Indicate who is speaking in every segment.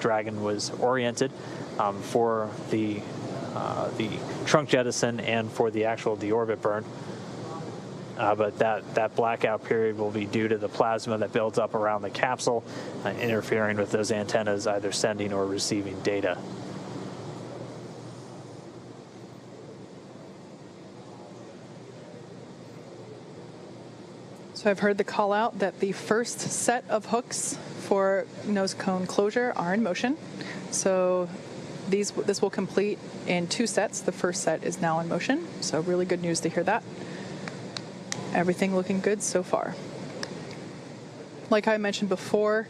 Speaker 1: Dragon was oriented for the trunk jettison and for the actual deorbit burn. But that blackout period will be due to the plasma that builds up around the capsule, interfering with those antennas either sending or receiving data.
Speaker 2: So I've heard the call out that the first set of hooks for nose cone closure are in motion. So this will complete in 2 sets. The first set is now in motion. So really good news to hear that. Everything looking good so far. Like I mentioned before,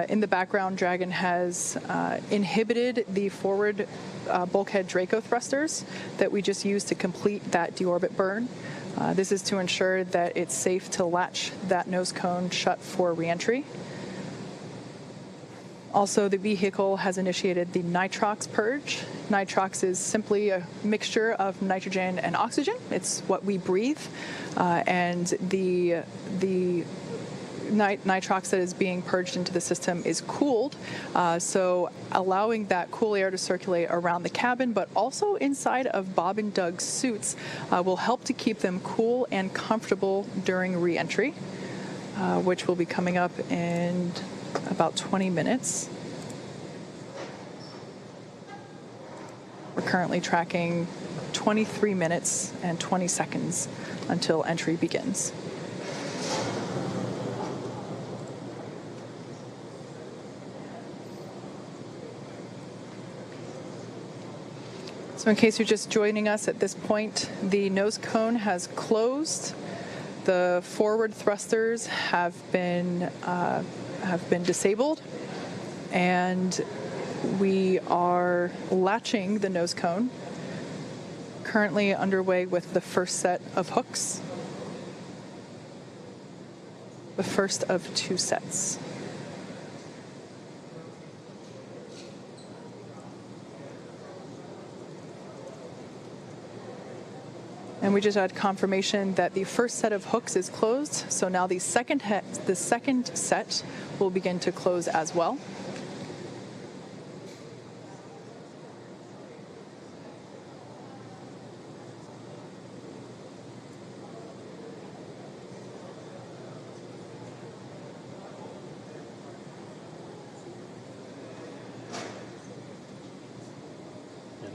Speaker 2: in the background, Dragon has inhibited the forward bulkhead Draco thrusters that we just used to complete that deorbit burn. This is to ensure that it's safe to latch that nose cone shut for reentry. Also, the vehicle has initiated the nitrox purge. Nitrox is simply a mixture of nitrogen and oxygen. It's what we breathe, and the nitrox that is being purged into the system is cooled, so allowing that cool air to circulate around the cabin, but also inside of Bob and Doug's suits will help to keep them cool and comfortable during re-entry, which will be coming up in about 20 minutes. We're currently tracking 23 minutes and 20 seconds until entry begins. So in case you're just joining us at this point, the nose cone has closed. The forward thrusters have been disabled, and we are latching the nose cone. Currently underway with the first set of hooks, the first of 2 sets. And we just had confirmation that the first set of hooks is closed, so now the second set will begin to close as well.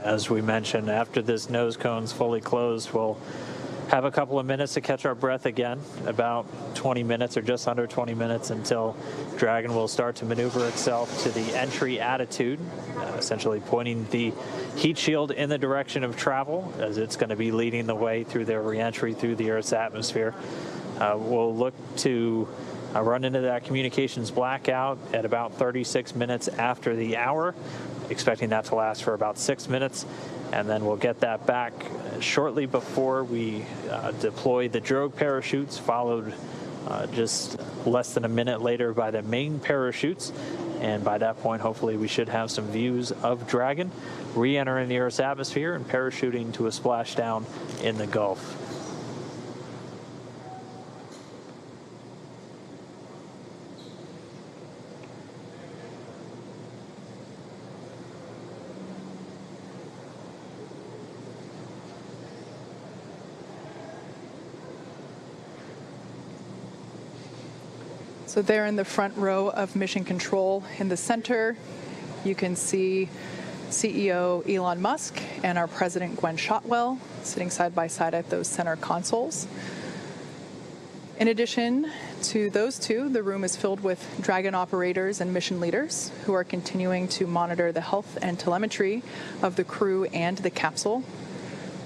Speaker 1: As we mentioned, after this nose cone's fully closed, we'll have a couple of minutes to catch our breath again, about 20 minutes or just under 20 minutes until Dragon will start to maneuver itself to the entry attitude, essentially pointing the heat shield in the direction of travel, as it's going to be leading the way through their reentry through the Earth's atmosphere. We'll look to run into that communications blackout at about 36 minutes after the hour, expecting that to last for about 6 minutes, and then we'll get that back shortly before we deploy the drogue parachutes, followed just less than a minute later by the main parachutes. And by that point, hopefully we should have some views of Dragon re-entering the Earth's atmosphere and parachuting to a splashdown in the Gulf.
Speaker 2: So there in the front row of Mission Control in the center, you can see CEO Elon Musk and our President Gwen Shotwell sitting side by side at those center consoles. In addition to those two, the room is filled with Dragon operators and mission leaders who are continuing to monitor the health and telemetry of the crew and the capsule.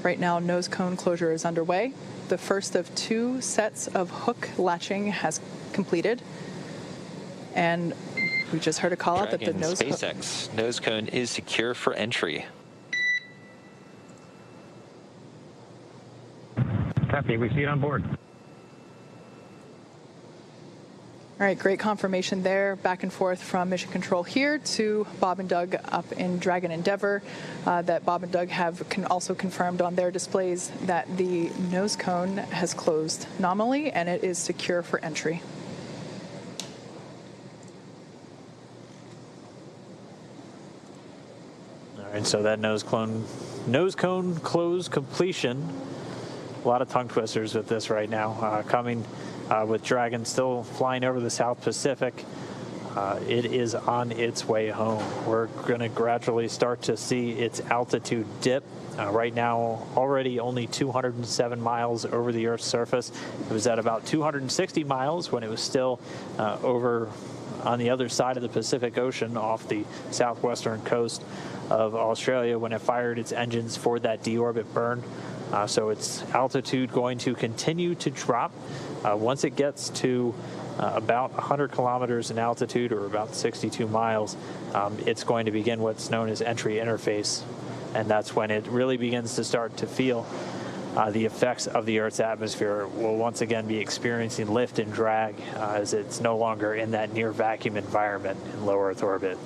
Speaker 2: Right now, nose cone closure is underway. The first of 2 sets of hook latching has completed, and we just heard a call out that the
Speaker 3: SpaceX nose cone is secure for entry.
Speaker 4: Copy, we see it on board.
Speaker 2: All right, great confirmation there. Back and forth from Mission Control here to Bob and Doug up in Dragon Endeavour, that Bob and Doug have also confirmed on their displays that the nose cone has closed nominally and it is secure for entry.
Speaker 1: And so that nose cone close completion. A lot of tongue twisters with this right now. Coming with Dragon still flying over the South Pacific. It is on its way home. We're going to gradually start to see its altitude dip. Right now, already only 207 miles over the Earth's surface. It was at about 260 miles when it was still over on the other side of the Pacific Ocean off the southwestern coast of Australia when it fired its engines for that deorbit burn. So its altitude going to continue to drop. Once it gets to about 100 kilometers in altitude, or about 62 miles, it's going to begin what's known as entry interface. And that's when it really begins to start to feel the effects of the Earth's atmosphere. Will once again be experiencing lift and drag as it's no longer in that near vacuum environment in low Earth orbit.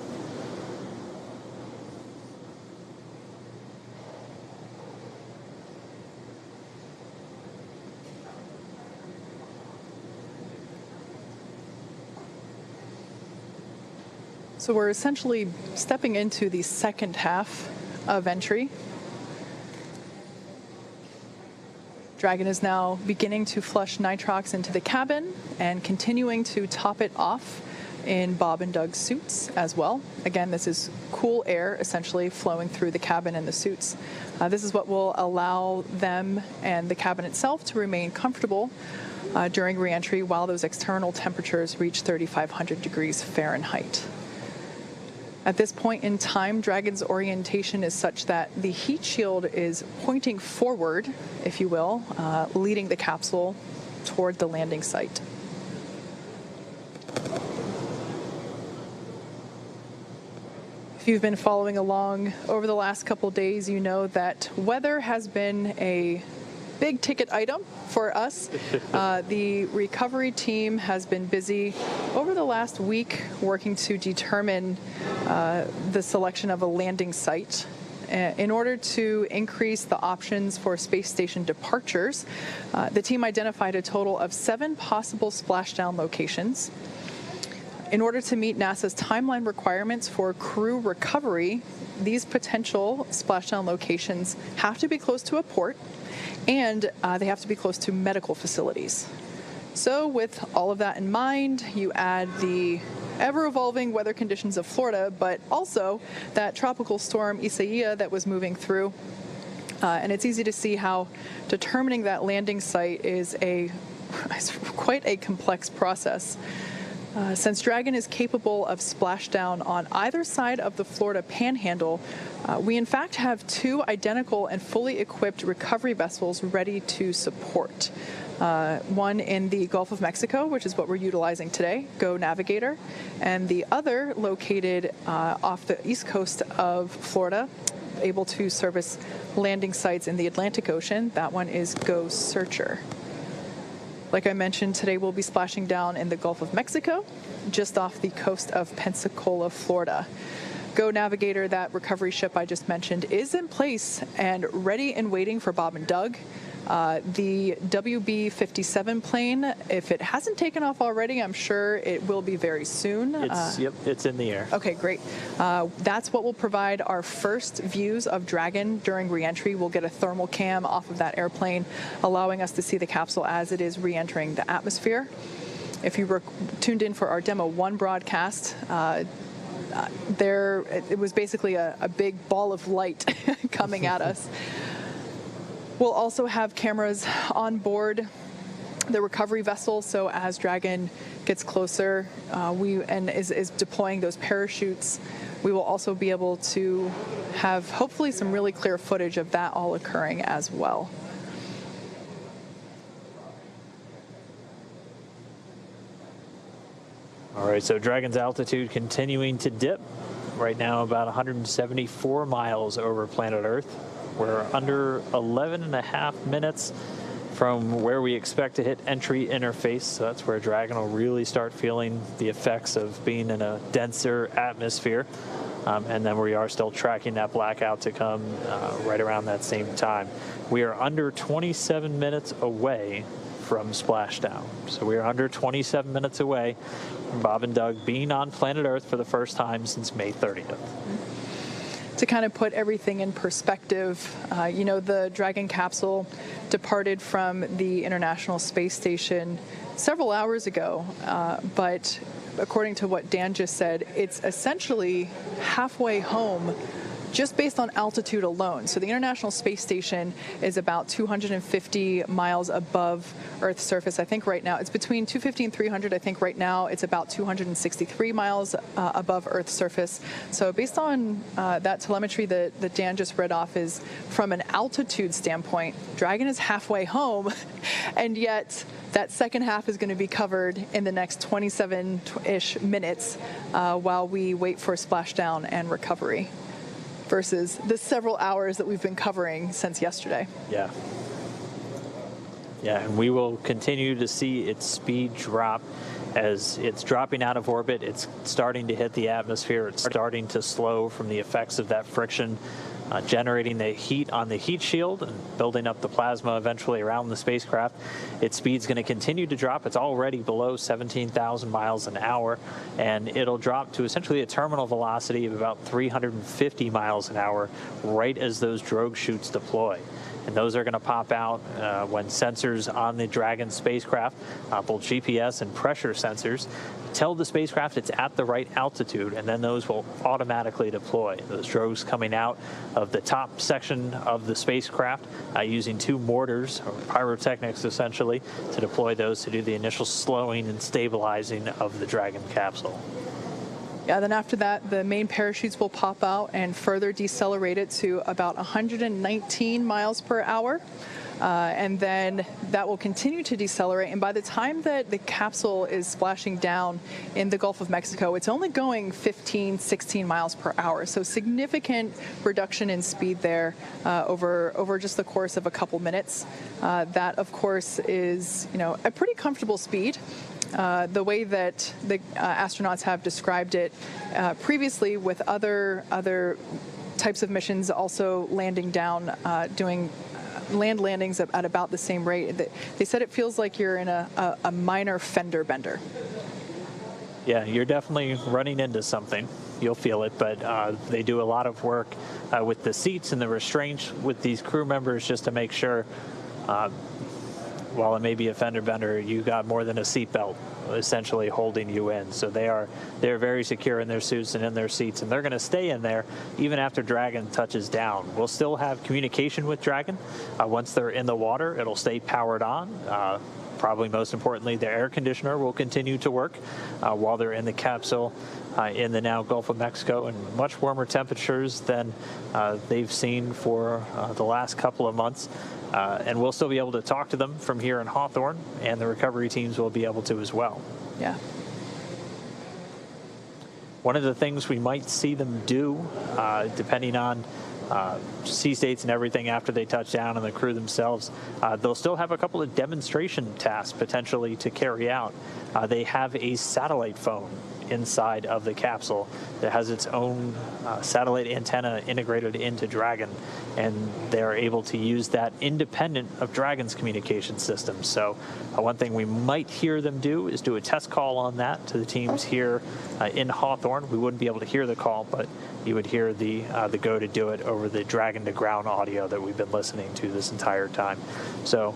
Speaker 2: So we're essentially stepping into the second half of entry. Dragon is now beginning to flush nitrox into the cabin and continuing to top it off in Bob and Doug's suits as well. Again, this is cool air essentially flowing through the cabin and the suits. This is what will allow them and the cabin itself to remain comfortable during reentry while those external temperatures reach 3,500 degrees Fahrenheit. At this point in time, Dragon's orientation is such that the heat shield is pointing forward, if you will, leading the capsule toward the landing site. If you've been following along over the last couple days, you know that weather has been a big ticket item for us. The recovery team has been busy over the last week working to determine the selection of a landing site. In order to increase the options for space station departures, the team identified a total of 7 possible splashdown locations. In order to meet NASA's timeline requirements for crew recovery, these potential splashdown locations have to be close to a port, and they have to be close to medical facilities. So with all of that in mind, you add the ever-evolving weather conditions of Florida, but also that tropical storm Isaiah that was moving through. And it's easy to see how determining that landing site is quite a complex process. Since Dragon is capable of splashdown on either side of the Florida Panhandle, we in fact have 2 identical and fully equipped recovery vessels ready to support. One in the Gulf of Mexico, which is what we're utilizing today, Go Navigator, and the other located off the east coast of Florida, able to service landing sites in the Atlantic Ocean. That one is Go Searcher. Like I mentioned, today we'll be splashing down in the Gulf of Mexico, just off the coast of Pensacola, Florida. Go Navigator, that recovery ship I just mentioned, is in place and ready and waiting for Bob and Doug. The WB-57 plane, if it hasn't taken off already, I'm sure it will be very soon.
Speaker 1: Yep, it's in the air.
Speaker 2: Okay, great. That's what will provide our first views of Dragon during reentry. We'll get a thermal cam off of that airplane, allowing us to see the capsule as it is reentering the atmosphere. If you were tuned in for our Demo 1 broadcast, it was basically a big ball of light coming at us. We'll also have cameras on board the recovery vessel, so as Dragon gets closer and is deploying those parachutes, we will also be able to have hopefully some really clear footage of that all occurring as well.
Speaker 1: All right, so Dragon's altitude continuing to dip. Right now about 174 miles over planet Earth. We're under 11.5 minutes from where we expect to hit entry interface. So that's where Dragon will really start feeling the effects of being in a denser atmosphere. And then we are still tracking that blackout to come right around that same time. We are under 27 minutes away from splashdown. So we are under 27 minutes away from Bob and Doug being on planet Earth for the first time since May 30th.
Speaker 2: to kind of put everything in perspective, the Dragon capsule departed from the International Space Station several hours ago, but according to what Dan just said, it's essentially halfway home just based on altitude alone. So the International Space Station is about 250 miles above Earth's surface. I think right now it's between 250 and 300. I think right now it's about 263 miles above Earth's surface. So based on that telemetry that Dan just read off, is from an altitude standpoint, Dragon is halfway home, and yet that second half is going to be covered in the next 27-ish minutes while we wait for splashdown and recovery, versus the several hours that we've been covering since yesterday.
Speaker 1: Yeah. Yeah, and we will continue to see its speed drop as it's dropping out of orbit. It's starting to hit the atmosphere. It's starting to slow from the effects of that friction, generating the heat on the heat shield and building up the plasma eventually around the spacecraft. Its speed's going to continue to drop. It's already below 17,000 miles an hour, and it'll drop to essentially a terminal velocity of about 350 miles an hour right as those drogue chutes deploy. And those are going to pop out when sensors on the Dragon spacecraft, both GPS and pressure sensors, tell the spacecraft it's at the right altitude, and then those will automatically deploy. Those drogues coming out of the top section of the spacecraft using two mortars, or pyrotechnics essentially, to deploy those to do the initial slowing and stabilizing of the Dragon capsule.
Speaker 2: Yeah, then after that, the main parachutes will pop out and further decelerate it to about 119 miles per hour. And then that will continue to decelerate. And by the time that the capsule is splashing down in the Gulf of Mexico, it's only going 15, 16 miles per hour. So significant reduction in speed there over just the course of a couple minutes. That, of course, is a pretty comfortable speed. The way that the astronauts have described it previously with other types of missions also landing down, doing land landings at about the same rate. They said it feels like you're in a minor fender bender.
Speaker 1: Yeah, you're definitely running into something. You'll feel it, but they do a lot of work with the seats and the restraints with these crew members just to make sure while it may be a fender bender, you got more than a seatbelt essentially holding you in. So they're very secure in their suits and in their seats, and they're going to stay in there even after Dragon touches down. We'll still have communication with Dragon. Once they're in the water, it'll stay powered on. Probably most importantly, the air conditioner will continue to work while they're in the capsule in the now Gulf of Mexico, and much warmer temperatures than they've seen for the last couple of months. And we'll still be able to talk to them from here in Hawthorne, and the recovery teams will be able to as well.
Speaker 2: Yeah.
Speaker 1: One of the things we might see them do, depending on sea states and everything after they touch down and the crew themselves, they'll still have a couple of demonstration tasks potentially to carry out. They have a satellite phone inside of the capsule that has its own satellite antenna integrated into Dragon, and they're able to use that independent of Dragon's communication system. So one thing we might hear them do is do a test call on that to the teams here in Hawthorne. We wouldn't be able to hear the call, but you would hear the go to do it over the Dragon to ground audio that we've been listening to this entire time. So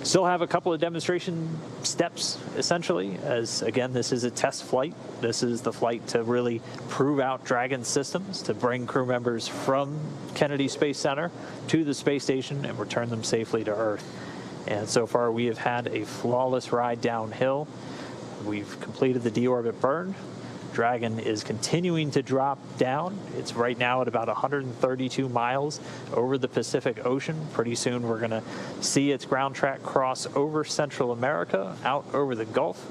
Speaker 1: still have a couple of demonstration steps, essentially, as, again, this is a test flight. This is the flight to really prove out Dragon systems, to bring crew members from Kennedy Space Center to the space station and return them safely to Earth. And so far, we have had a flawless ride downhill. We've completed the deorbit burn. Dragon is continuing to drop down. It's right now at about 132 miles over the Pacific Ocean. Pretty soon we're going to see its ground track cross over Central America, out over the Gulf,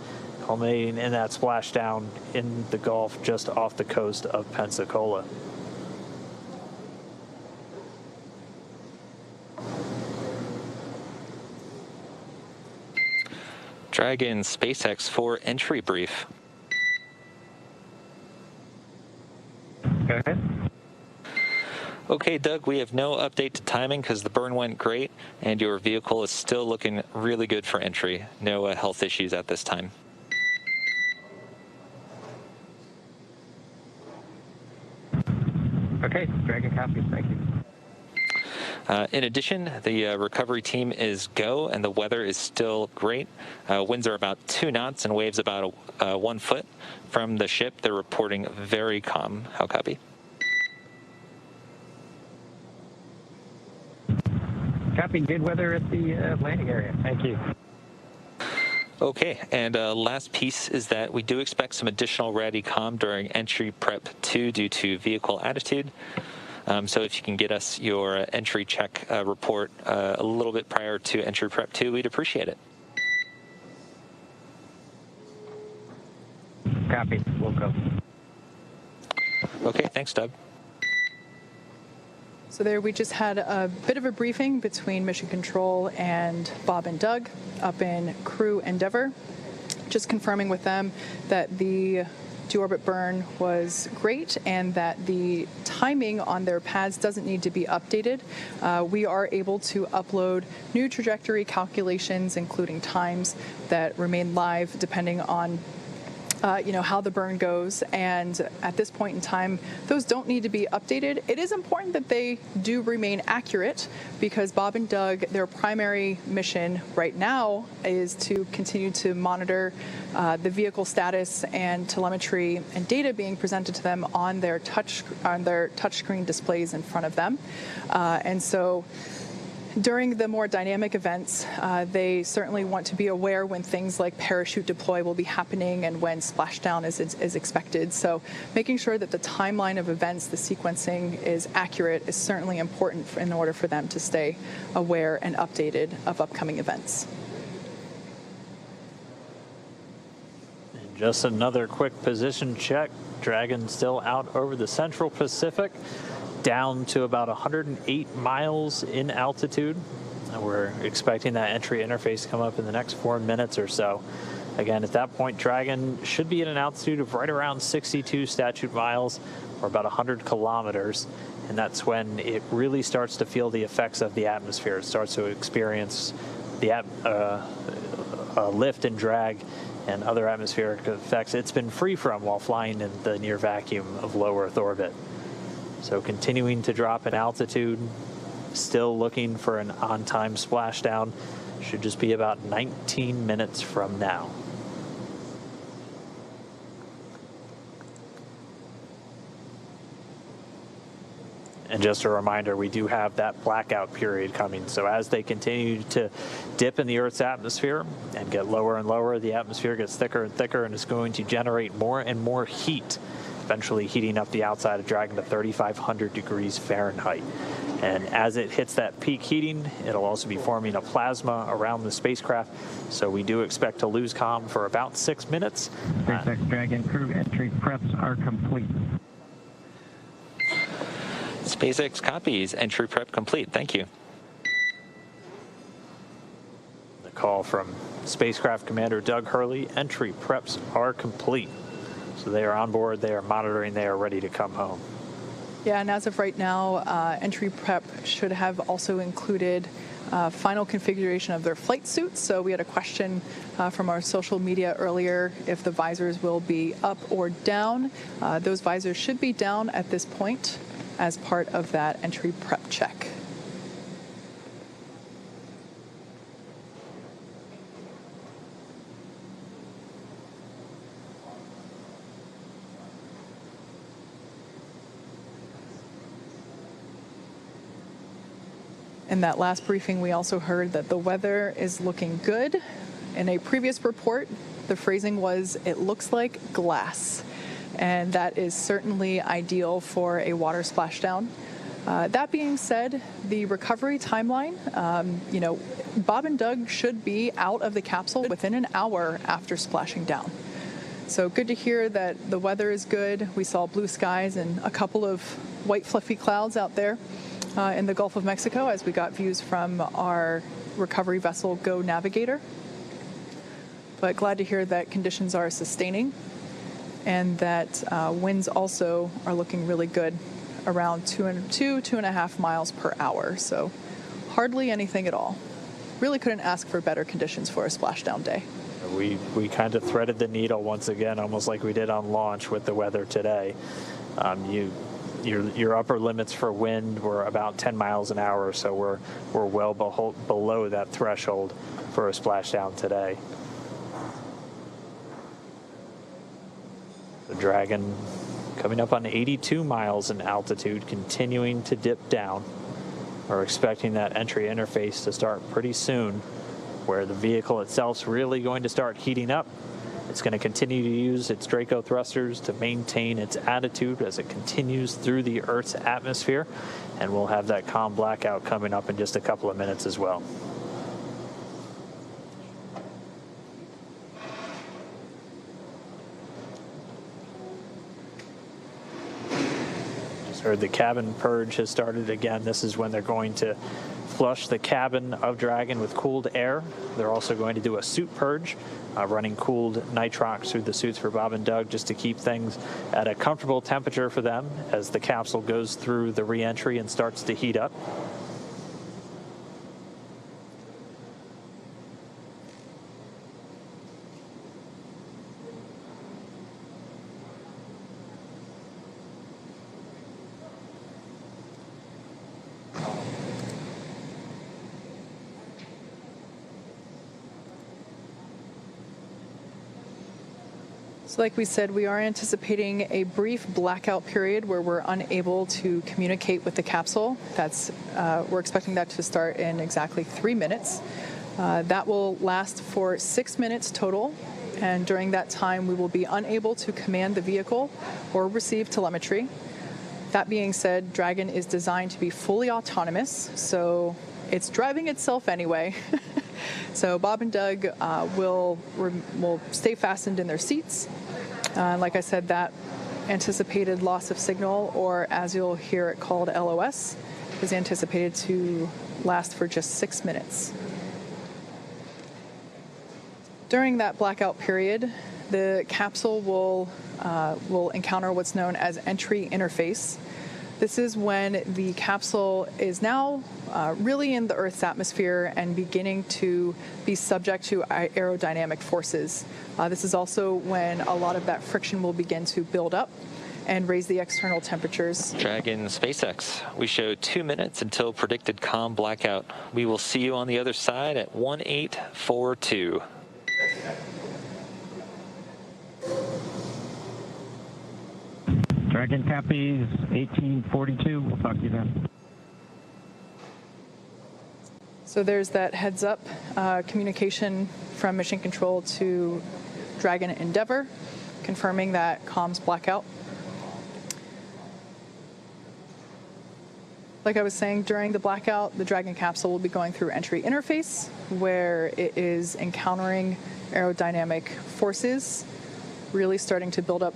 Speaker 1: culminating in that splashdown in the Gulf just off the coast of Pensacola.
Speaker 3: Dragon SpaceX 4 entry brief.
Speaker 4: Go ahead.
Speaker 3: Okay, Doug, we have no update to timing because the burn went great, and your vehicle is still looking really good for entry. No health issues at this time.
Speaker 4: Okay, Dragon copies. Thank you.
Speaker 3: In addition, the recovery team is go, and the weather is still great. Winds are about 2 knots and waves about 1 foot. From the ship, they're reporting very calm. How copy?
Speaker 4: Copy. Good weather at the landing area. Thank you.
Speaker 3: Okay, and last piece is that we do expect some additional RADI-COM during entry prep 2 due to vehicle attitude. So if you can get us your entry check report a little bit prior to entry prep 2, we'd appreciate it.
Speaker 4: Copy. We'll go.
Speaker 3: Okay, thanks, Doug.
Speaker 2: So there we just had a bit of a briefing between Mission Control and Bob and Doug up in Crew Endeavor, just confirming with them that the deorbit burn was great and that the timing on their pads doesn't need to be updated. We are able to upload new trajectory calculations, including times that remain live depending on how the burn goes, and at this point in time, those don't need to be updated. It is important that they do remain accurate because Bob and Doug, their primary mission right now is to continue to monitor the vehicle status and telemetry and data being presented to them on their touchscreen displays in front of them, and so during the more dynamic events, they certainly want to be aware when things like parachute deploy will be happening and when splashdown is expected. So making sure that the timeline of events, the sequencing is accurate is certainly important in order for them to stay aware and updated of upcoming events.
Speaker 1: And just another quick position check. Dragon still out over the Central Pacific, down to about 108 miles in altitude. We're expecting that entry interface to come up in the next 4 minutes or so. Again, at that point, Dragon should be at an altitude of right around 62 statute miles, or about 100 kilometers, and that's when it really starts to feel the effects of the atmosphere. It starts to experience the lift and drag and other atmospheric effects it's been free from while flying in the near vacuum of low Earth orbit. So continuing to drop in altitude, still looking for an on-time splashdown. Should just be about 19 minutes from now. And just a reminder, we do have that blackout period coming. So as they continue to dip in the Earth's atmosphere and get lower and lower, the atmosphere gets thicker and thicker and is going to generate more and more heat, eventually heating up the outside of Dragon to 3,500 degrees Fahrenheit. And as it hits that peak heating, it'll also be forming a plasma around the spacecraft. So we do expect to lose comm for about 6 minutes.
Speaker 4: SpaceX Dragon crew entry preps are complete.
Speaker 3: SpaceX copies. Entry prep complete. Thank you.
Speaker 1: The call from Spacecraft Commander Doug Hurley. Entry preps are complete. So they are on board, they are monitoring, they are ready to come home.
Speaker 2: Yeah, and as of right now, entry prep should have also included final configuration of their flight suits. So we had a question from our social media earlier if the visors will be up or down. Those visors should be down at this point as part of that entry prep check. In that last briefing, we also heard that the weather is looking good. In a previous report, the phrasing was, "It looks like glass." And that is certainly ideal for a water splashdown. That being said, the recovery timeline, Bob and Doug should be out of the capsule within an hour after splashing down. So good to hear that the weather is good. We saw blue skies and a couple of white fluffy clouds out there in the Gulf of Mexico as we got views from our recovery vessel Go Navigator. But glad to hear that conditions are sustaining and that winds also are looking really good, around 2.5 miles per hour. So hardly anything at all. Really couldn't ask for better conditions for a splashdown day.
Speaker 1: We kind of threaded the needle once again, almost like we did on launch with the weather today. your upper limits for wind were about 10 miles an hour, so we're well below that threshold for a splashdown today. The Dragon coming up on 82 miles in altitude, continuing to dip down. We're expecting that entry interface to start pretty soon, where the vehicle itself's really going to start heating up. It's going to continue to use its Draco thrusters to maintain its attitude as it continues through the Earth's atmosphere, and we'll have that calm blackout coming up in just a couple of minutes as well. Just heard the cabin purge has started again. This is when they're going to flush the cabin of Dragon with cooled air. They're also going to do a suit purge, running cooled nitrox through the suits for Bob and Doug, just to keep things at a comfortable temperature for them as the capsule goes through the re-entry and starts to heat up.
Speaker 2: So like we said, we are anticipating a brief blackout period where we're unable to communicate with the capsule. We're expecting that to start in exactly 3 minutes. That will last for 6 minutes total, and during that time we will be unable to command the vehicle or receive telemetry. That being said, Dragon is designed to be fully autonomous, so it's driving itself anyway. So Bob and Doug will stay fastened in their seats. Like I said, that anticipated loss of signal, or as you'll hear it called LOS, is anticipated to last for just 6 minutes. During that blackout period, the capsule will encounter what's known as entry interface. This is when the capsule is now really in the Earth's atmosphere and beginning to be subject to aerodynamic forces. This is also when a lot of that friction will begin to build up and raise the external temperatures.
Speaker 3: Dragon SpaceX, we show 2 minutes until predicted calm blackout. We will see you on the other side at 1842.
Speaker 4: Dragon copies 1842. We'll talk to you then.
Speaker 2: So there's that heads up communication from Mission Control to Dragon Endeavour, confirming that comms blackout. Like I was saying, during the blackout, the Dragon capsule will be going through entry interface, where it is encountering aerodynamic forces, really starting to build up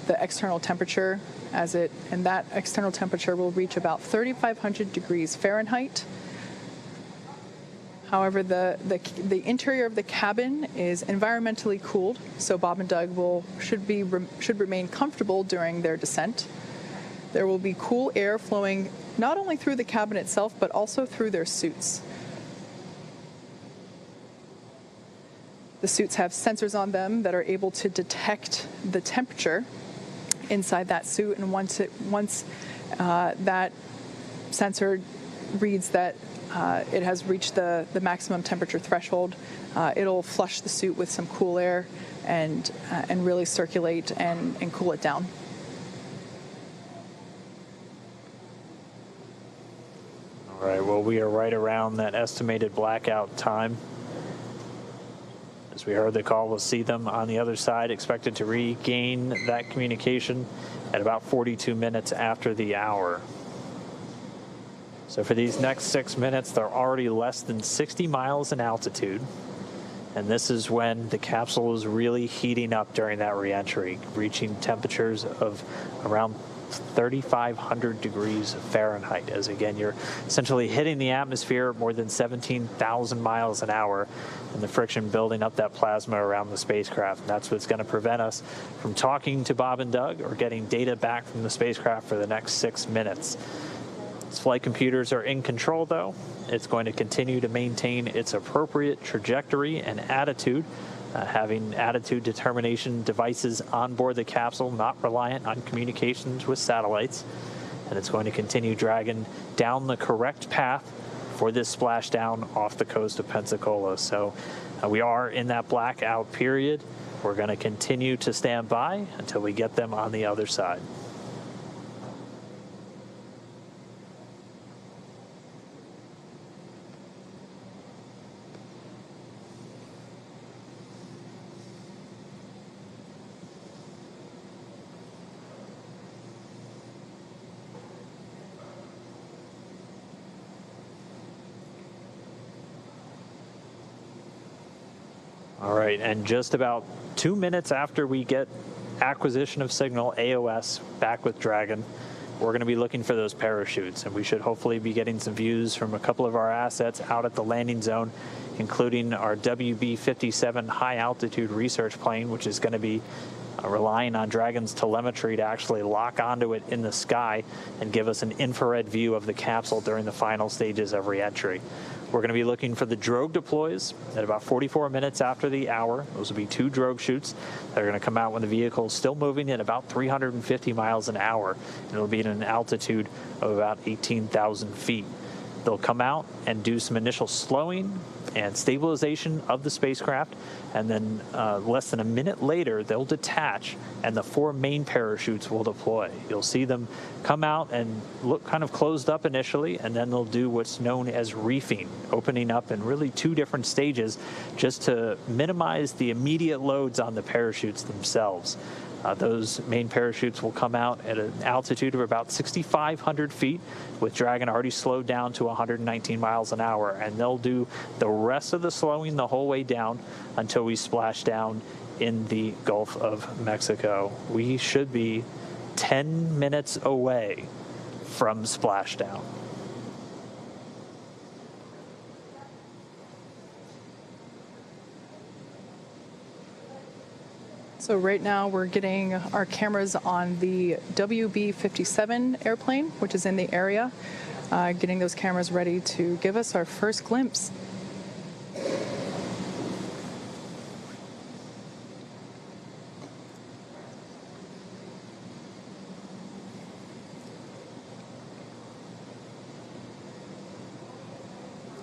Speaker 2: the external temperature and that external temperature will reach about 3,500 degrees Fahrenheit. However, the interior of the cabin is environmentally cooled, so Bob and Doug should remain comfortable during their descent. There will be cool air flowing not only through the cabin itself, but also through their suits. The suits have sensors on them that are able to detect the temperature inside that suit, and once that sensor reads that it has reached the maximum temperature threshold, it'll flush the suit with some cool air and really circulate and cool it down.
Speaker 1: All right, well, we are right around that estimated blackout time. As we heard the call, we'll see them on the other side, expected to regain that communication at about 42 minutes after the hour. So for these next 6 minutes, they're already less than 60 miles in altitude. And this is when the capsule is really heating up during that reentry, reaching temperatures of around 3,500 degrees Fahrenheit, as again, you're essentially hitting the atmosphere more than 17,000 miles an hour, and the friction building up that plasma around the spacecraft. And that's what's going to prevent us from talking to Bob and Doug or getting data back from the spacecraft for the next 6 minutes. Its flight computers are in control, though. It's going to continue to maintain its appropriate trajectory and attitude having attitude determination devices on board the capsule, not reliant on communications with satellites. And it's going to continue Dragon down the correct path for this splashdown off the coast of Pensacola. So we are in that blackout period. We're going to continue to stand by until we get them on the other side. All right, and just about 2 minutes after we get acquisition of signal, AOS, back with Dragon, we're going to be looking for those parachutes, and we should hopefully be getting some views from a couple of our assets out at the landing zone, including our WB-57 high-altitude research plane, which is going to be relying on Dragon's telemetry to actually lock onto it in the sky and give us an infrared view of the capsule during the final stages of reentry. We're going to be looking for the drogue deploys at about 44 minutes after the hour. Those will be 2 drogue shoots that are going to come out when the vehicle is still moving at about 350 miles an hour. And it'll be at an altitude of about 18,000 feet. They'll come out and do some initial slowing and stabilization of the spacecraft, and then less than a minute later, they'll detach, and the 4 main parachutes will deploy. You'll see them come out and look kind of closed up initially, and then they'll do what's known as reefing, opening up in really 2 different stages just to minimize the immediate loads on the parachutes themselves. Those main parachutes will come out at an altitude of about 6,500 feet, with Dragon already slowed down to 119 miles an hour, and they'll do the rest of the slowing the whole way down until we splash down in the Gulf of Mexico. We should be 10 minutes away from splashdown.
Speaker 2: So right now we're getting our cameras on the WB-57 airplane, which is in the area, getting those cameras ready to give us our first glimpse.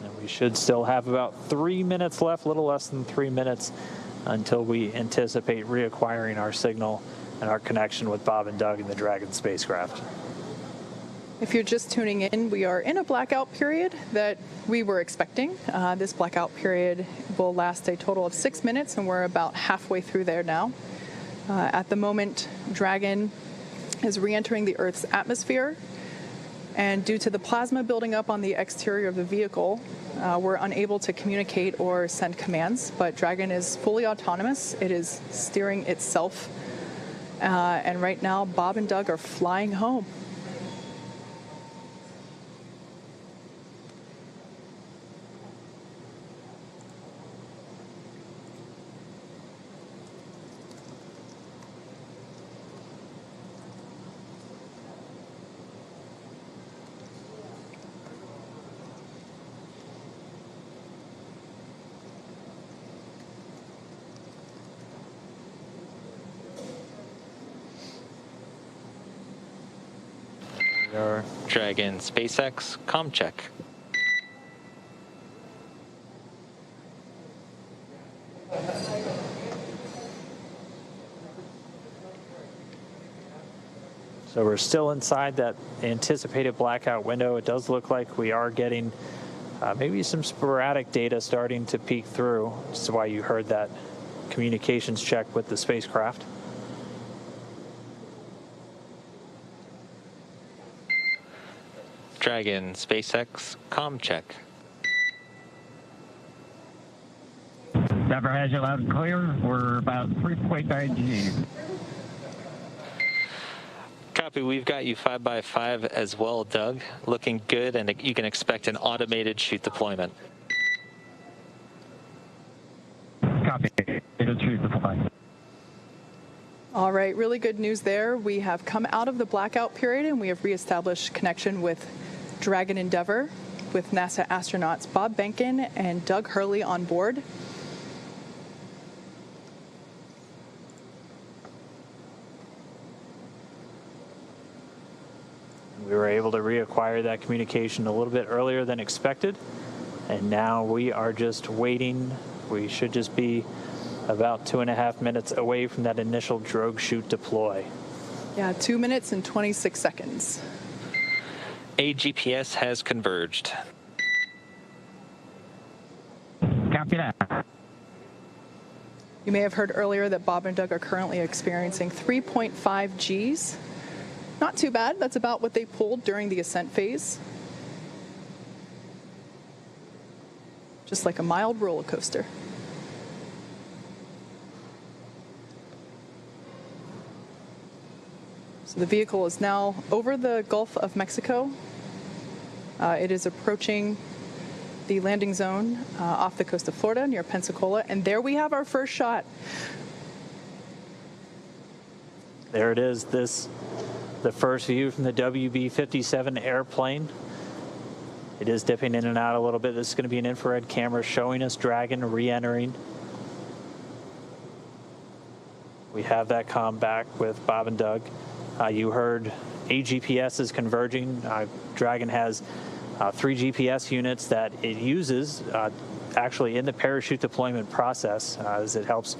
Speaker 1: And we should still have about 3 minutes left, a little less than 3 minutes, until we anticipate reacquiring our signal and our connection with Bob and Doug in the Dragon spacecraft.
Speaker 2: If you're just tuning in, we are in a blackout period that we were expecting. This blackout period will last a total of 6 minutes, and we're about halfway through there now. At the moment, Dragon is re-entering the Earth's atmosphere, and due to the plasma building up on the exterior of the vehicle, we're unable to communicate or send commands, but Dragon is fully autonomous. It is steering itself, and right now Bob and Doug are flying home.
Speaker 3: Our Dragon SpaceX comm check.
Speaker 1: So we're still inside that anticipated blackout window. It does look like we are getting maybe some sporadic data starting to peek through. This is why you heard that communications check with the spacecraft.
Speaker 3: Dragon SpaceX comm check.
Speaker 4: Denver has you loud and clear. We're about 3.9 G.
Speaker 3: Copy. We've got you 5x5 as well, Doug. Looking good, and you can expect an automated chute deployment.
Speaker 4: Copy. Good shoot deployment.
Speaker 2: All right, really good news there. We have come out of the blackout period, and we have reestablished connection with Dragon Endeavour, with NASA astronauts Bob Behnken and Doug Hurley on board.
Speaker 1: We were able to reacquire that communication a little bit earlier than expected, and now we are just waiting. We should just be about 2.5 minutes away from that initial drogue chute deploy.
Speaker 2: Yeah, 2 minutes and 26 seconds.
Speaker 3: AGPS has converged.
Speaker 4: Copy that.
Speaker 2: You may have heard earlier that Bob and Doug are currently experiencing 3.5 Gs. Not too bad. That's about what they pulled during the ascent phase. Just like a mild roller coaster. So the vehicle is now over the Gulf of Mexico. It is approaching the landing zone off the coast of Florida near Pensacola. And there we have our first shot.
Speaker 1: There it is. The first view from the WB-57 airplane. It is dipping in and out a little bit. This is going to be an infrared camera showing us Dragon re-entering. We have that comm back with Bob and Doug. You heard AGPS is converging. Dragon has 3 GPS units that it uses actually in the parachute deployment process, as it helps,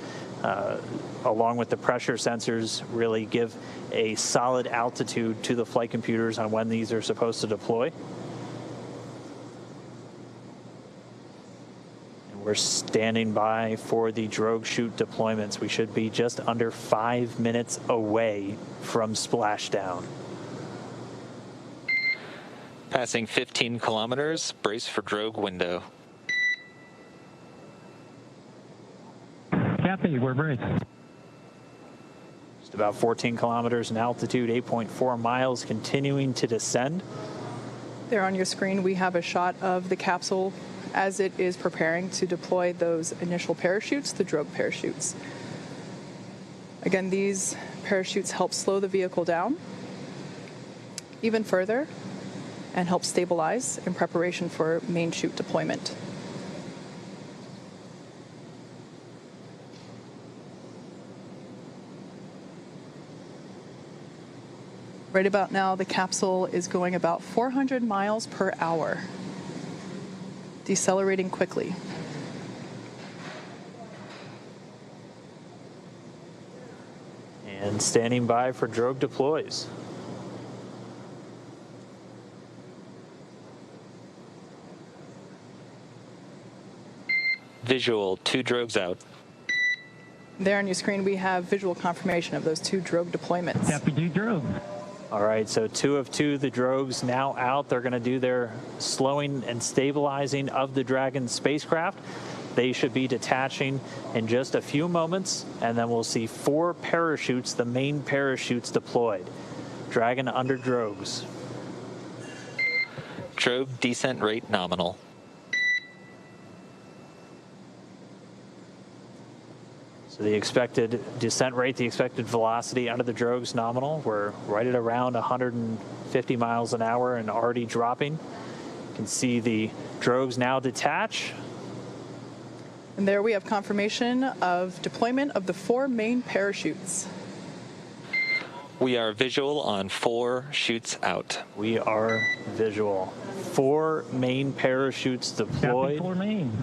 Speaker 1: along with the pressure sensors, really give a solid altitude to the flight computers on when these are supposed to deploy. And we're standing by for the drogue chute deployments. We should be just under 5 minutes away from splashdown.
Speaker 3: Passing 15 kilometers, brace for drogue window.
Speaker 4: Copy, we're braced.
Speaker 1: Just about 14 kilometers in altitude, 8.4 miles, continuing to descend.
Speaker 2: There on your screen, we have a shot of the capsule as it is preparing to deploy those initial parachutes, the drogue parachutes. Again, these parachutes help slow the vehicle down even further and help stabilize in preparation for main chute deployment. Right about now, the capsule is going about 400 miles per hour, decelerating quickly.
Speaker 1: And standing by for drogue deploys.
Speaker 3: Visual, 2 drogues out.
Speaker 2: There on your screen, we have visual confirmation of those 2 drogue deployments.
Speaker 4: Copy, 2 drogue.
Speaker 1: All right, so 2 of 2, the drogues now out. They're going to do their slowing and stabilizing of the Dragon spacecraft. They should be detaching in just a few moments, and then we'll see 4 parachutes, the main parachutes, deployed. Dragon under drogues.
Speaker 3: Drogue descent rate nominal.
Speaker 1: So the expected descent rate, the expected velocity under the drogues nominal, we're right at around 150 miles an hour and already dropping. You can see the drogues now detach.
Speaker 2: And there we have confirmation of deployment of the 4 main parachutes.
Speaker 3: We are visual on 4 chutes out.
Speaker 1: We are visual. 4 main parachutes deployed.
Speaker 4: Copy, 4 main.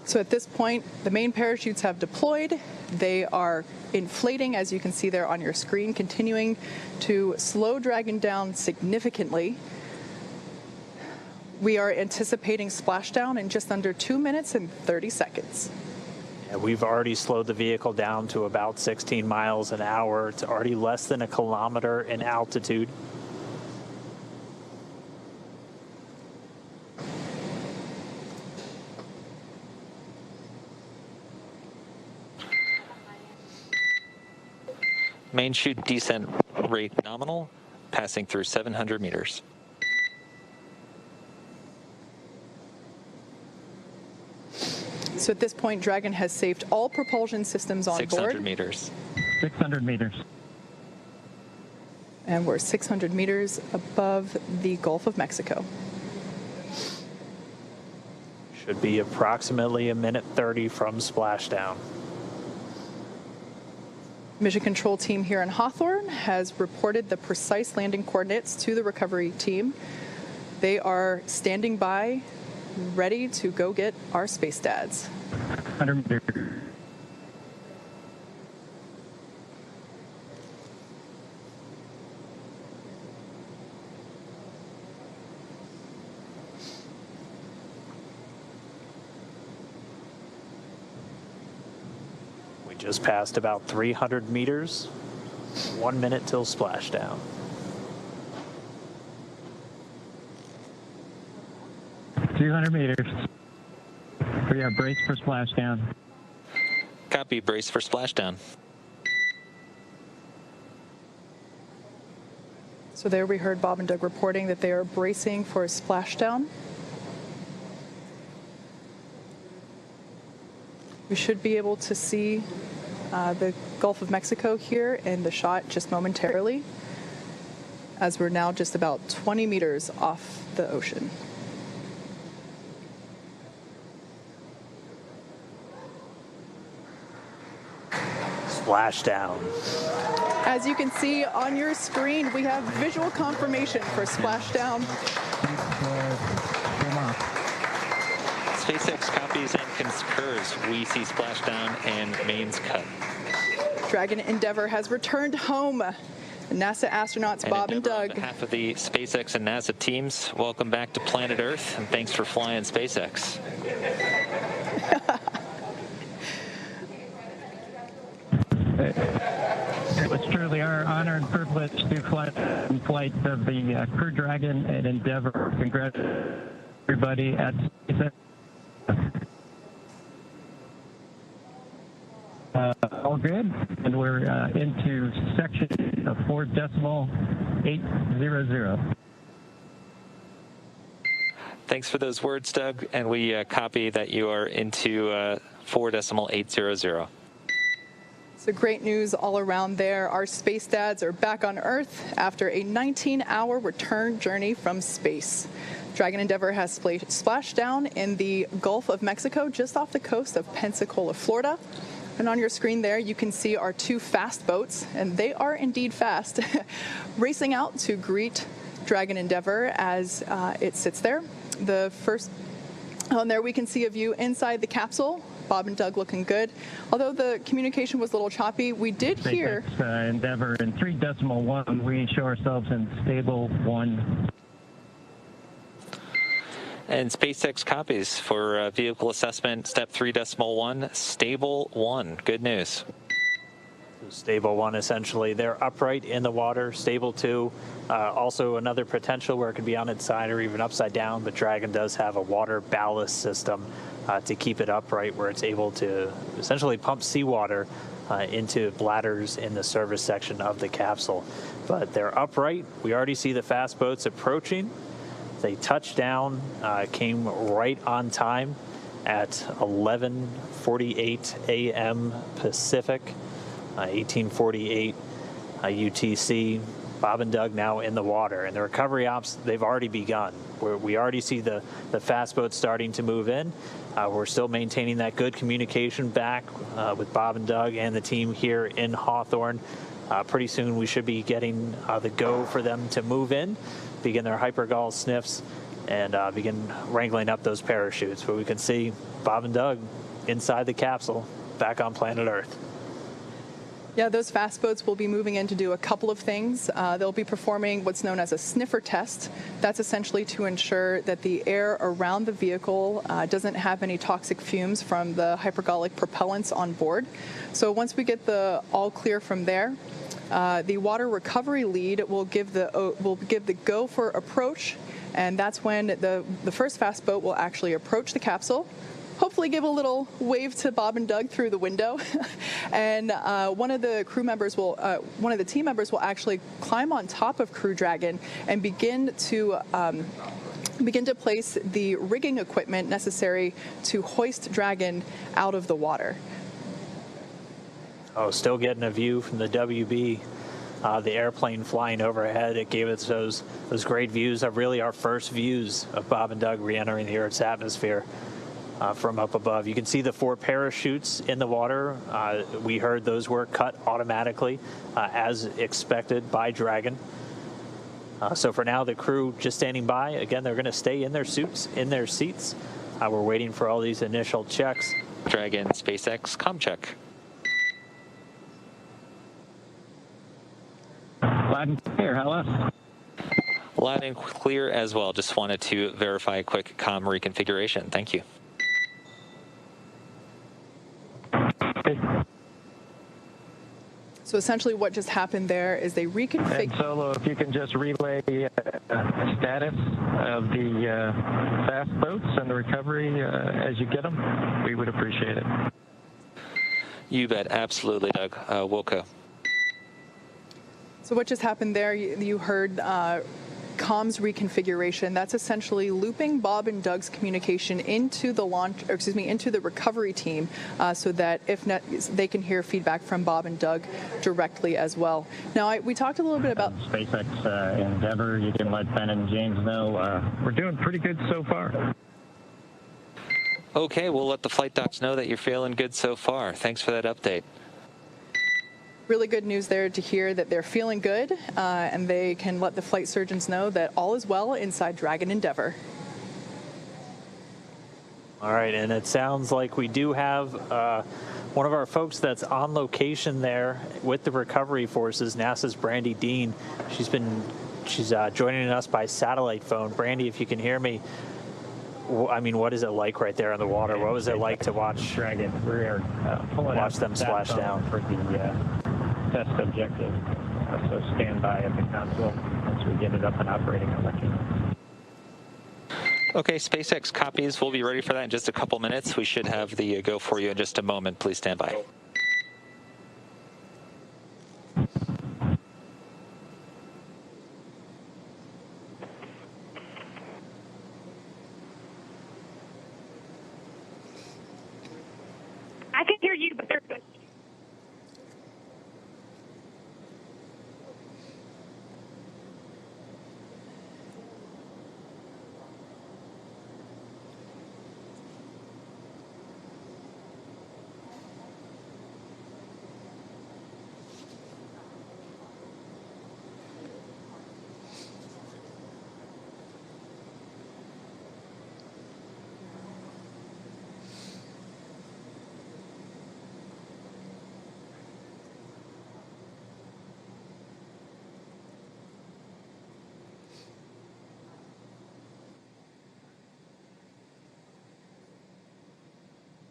Speaker 2: So at this point, the main parachutes have deployed. They are inflating, as you can see there on your screen, continuing to slow Dragon down significantly. We are anticipating splashdown in just under 2 minutes and 30 seconds.
Speaker 1: Yeah, we've already slowed the vehicle down to about 16 miles an hour. It's already less than 1 kilometer in altitude.
Speaker 3: Main chute descent rate nominal, passing through 700 meters.
Speaker 2: So at this point, Dragon has saved all propulsion systems on
Speaker 3: 600
Speaker 2: board.
Speaker 3: meters.
Speaker 4: 600 meters.
Speaker 2: And we're 600 meters above the Gulf of Mexico.
Speaker 1: Should be approximately a minute 30 from splashdown.
Speaker 2: Mission control team here in Hawthorne has reported the precise landing coordinates to the recovery team. They are standing by, ready to go get our space dads.
Speaker 4: 100 meters.
Speaker 1: Just passed about 300 meters. 1 minute till splashdown.
Speaker 4: $200 meters. We are braced for splashdown.
Speaker 3: Copy, brace for splashdown.
Speaker 2: So there we heard Bob and Doug reporting that they are bracing for a splashdown. We should be able to see the Gulf of Mexico here in the shot just momentarily, as we're now just about 20 meters off the ocean.
Speaker 1: Splashdown.
Speaker 2: As you can see on your screen, we have visual confirmation for splashdown.
Speaker 3: SpaceX copies and concurs. We see splashdown and mains cut.
Speaker 2: Dragon Endeavour has returned home. NASA astronauts Bob and Doug.
Speaker 3: On behalf of the SpaceX and NASA teams, welcome back to planet Earth, and thanks for flying SpaceX.
Speaker 4: It was truly our honor and privilege to fly in flight of the Crew Dragon and Endeavour. Congratulations, everybody at SpaceX. All good, and we're into section of 4.800.
Speaker 3: Thanks for those words, Doug, and we copy that you are into 4.800.
Speaker 2: So great news all around there. Our space dads are back on Earth after a 19-hour return journey from space. Dragon Endeavour has splashed down in the Gulf of Mexico, just off the coast of Pensacola, Florida. And on your screen there, you can see our two fast boats, and they are indeed fast, racing out to greet Dragon Endeavour as it sits there. The first, on there we can see a view inside the capsule. Bob and Doug looking good. Although the communication was a little choppy, we did hear...
Speaker 4: SpaceX Endeavour in 3.1, we show ourselves in stable 1.
Speaker 3: And SpaceX copies for vehicle assessment, step 3.1, stable 1. Good news.
Speaker 1: Stable 1, essentially, they're upright in the water. Stable 2, also another potential where it could be on its side or even upside down, but Dragon does have a water ballast system to keep it upright, where it's able to essentially pump seawater into bladders in the service section of the capsule. But they're upright. We already see the fast boats approaching. They touched down, came right on time at 11:48 a.m. Pacific, 1848 UTC. Bob and Doug now in the water, and the recovery ops, they've already begun. We already see the fast boats starting to move in. We're still maintaining that good communication back with Bob and Doug and the team here in Hawthorne. Pretty soon we should be getting the go for them to move in, begin their hypergol sniffs, and begin wrangling up those parachutes. But we can see Bob and Doug inside the capsule, back on planet Earth.
Speaker 2: Yeah, those fast boats will be moving in to do a couple of things. They'll be performing what's known as a sniffer test. That's essentially to ensure that the air around the vehicle doesn't have any toxic fumes from the hypergolic propellants on board. So once we get the all clear from there, the water recovery lead will give the go for approach, and that's when the first fast boat will actually approach the capsule. Hopefully give a little wave to Bob and Doug through the window. And one of the team members will actually climb on top of Crew Dragon and begin to place the rigging equipment necessary to hoist Dragon out of the water.
Speaker 1: Oh, still getting a view from the WB. The airplane flying overhead, it gave us those great views of really our first views of Bob and Doug re-entering the Earth's atmosphere. from up above. You can see the 4 parachutes in the water. We heard those were cut automatically as expected by Dragon. So for now, the crew just standing by. Again, they're going to stay in their suits, in their seats. We're waiting for all these initial checks.
Speaker 3: Dragon, SpaceX, comm check.
Speaker 4: Loud and clear. How else?
Speaker 3: Loud and clear as well. Just wanted to verify a quick comm reconfiguration. Thank you.
Speaker 2: So essentially what just happened there is they
Speaker 4: And
Speaker 2: reconfigured.
Speaker 4: Solo, if you can just relay status of the fast boats and the recovery as you get them, we would appreciate it.
Speaker 3: You bet. Absolutely, Doug. Wilco.
Speaker 2: So what just happened there, you heard comms reconfiguration. That's essentially looping Bob and Doug's communication into the into the recovery team, so that if they can hear feedback from Bob and Doug directly as well. Now, we talked a little bit about
Speaker 4: SpaceX Endeavor. You can let Ben and James know we're doing pretty good so far.
Speaker 3: Okay, we'll let the flight docs know that you're feeling good so far. Thanks for that update.
Speaker 2: really good news there to hear that they're feeling good, and they can let the flight surgeons know that all is well inside Dragon Endeavor.
Speaker 1: All right, and it sounds like we do have one of our folks that's on location there with the recovery forces, NASA's Brandy Dean. She's joining us by satellite phone. Brandy, if you can hear me, I mean, what is it like right there on the water? What was it like to watch
Speaker 4: Dragon? We're
Speaker 1: watch them splash down
Speaker 4: for the test objective. So stand by at the console once we get it up and operating. I'll let you know.
Speaker 3: Okay, SpaceX copies. We'll be ready for that in just a couple minutes. We should have the go for you in just a moment. Please stand by.
Speaker 5: I can hear you, but they're good.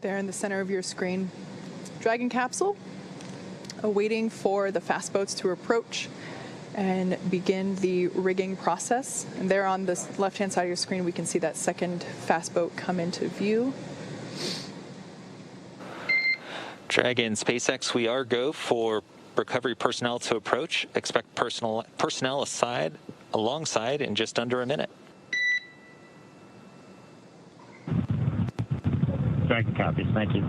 Speaker 2: There in the center of your screen, Dragon capsule, awaiting for the fast boats to approach and begin the rigging process. And there on the left-hand side of your screen, we can see that second fast boat come into view.
Speaker 3: Dragon, SpaceX, we are go for recovery personnel to approach. Expect personnel alongside in just under a minute.
Speaker 4: Dragon copies. Thank you.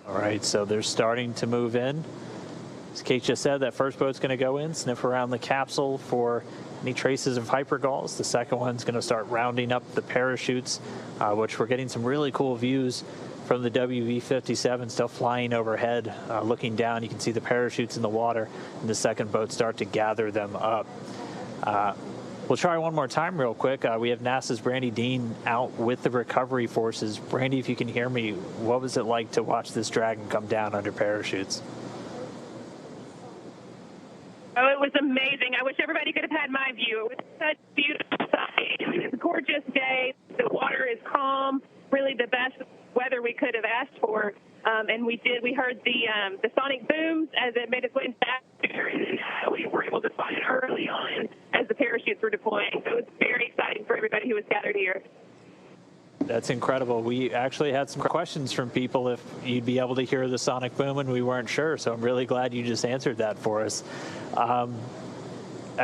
Speaker 1: All right, so they're starting to move in. As Kate just said, that first boat's going to go in, sniff around the capsule for any traces of hypergalls. The second one's going to start rounding up the parachutes, which we're getting some really cool views from the WV-57 still flying overhead. Looking down, you can see the parachutes in the water, and the second boat start to gather them up. We'll try one more time real quick. We have NASA's Brandy Dean out with the recovery forces. Brandy, if you can hear me, what was it like to watch this Dragon come down under parachutes?
Speaker 5: Oh, it was amazing. I wish everybody could have had my view. It was such a beautiful sight. It's a gorgeous day. The water is calm, really the best weather we could have asked for. And we heard the sonic booms as it made its way back there, and we were able to find it early on as the parachutes were deploying. So it was very exciting for everybody who was gathered here.
Speaker 1: That's incredible. We actually had some questions from people if you'd be able to hear the sonic boom, and we weren't sure. So I'm really glad you just answered that for us. I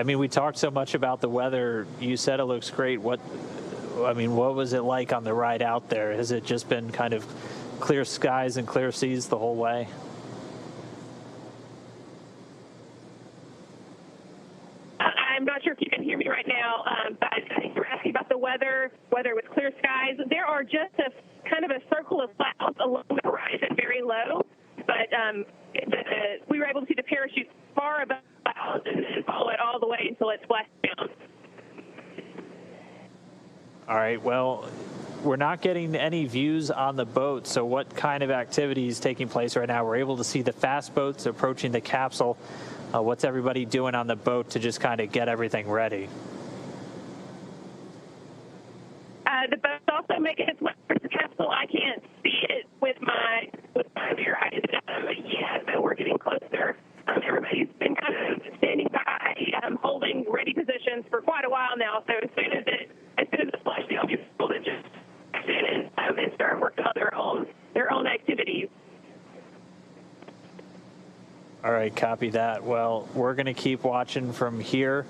Speaker 1: mean, we talked so much about the weather. You said it looks great. What was it like on the ride out there? Has it just been kind of clear skies and clear seas the whole way?
Speaker 5: I'm not sure if you can hear me right now, but I think you're asking about the weather. weather, whether it was clear skies. There are just a kind of a circle of clouds along the horizon, very low, but we were able to see the parachute far above the clouds and follow it all the way until it splashed down.
Speaker 1: All right, well, we're not getting any views on the boat, so what kind of activity is taking place right now? We're able to see the fast boats approaching the capsule. What's everybody doing on the boat to just kind of get everything ready?
Speaker 5: The boat's also making its way towards the capsule. I can't see it with my bare eyes yet, but we're getting closer. Everybody's been kind of standing by, holding ready positions for quite a while now. So as soon as the splashdown, people to just stand and start working on their own activities.
Speaker 1: All right, copy that. Well, we're going to keep watching from here.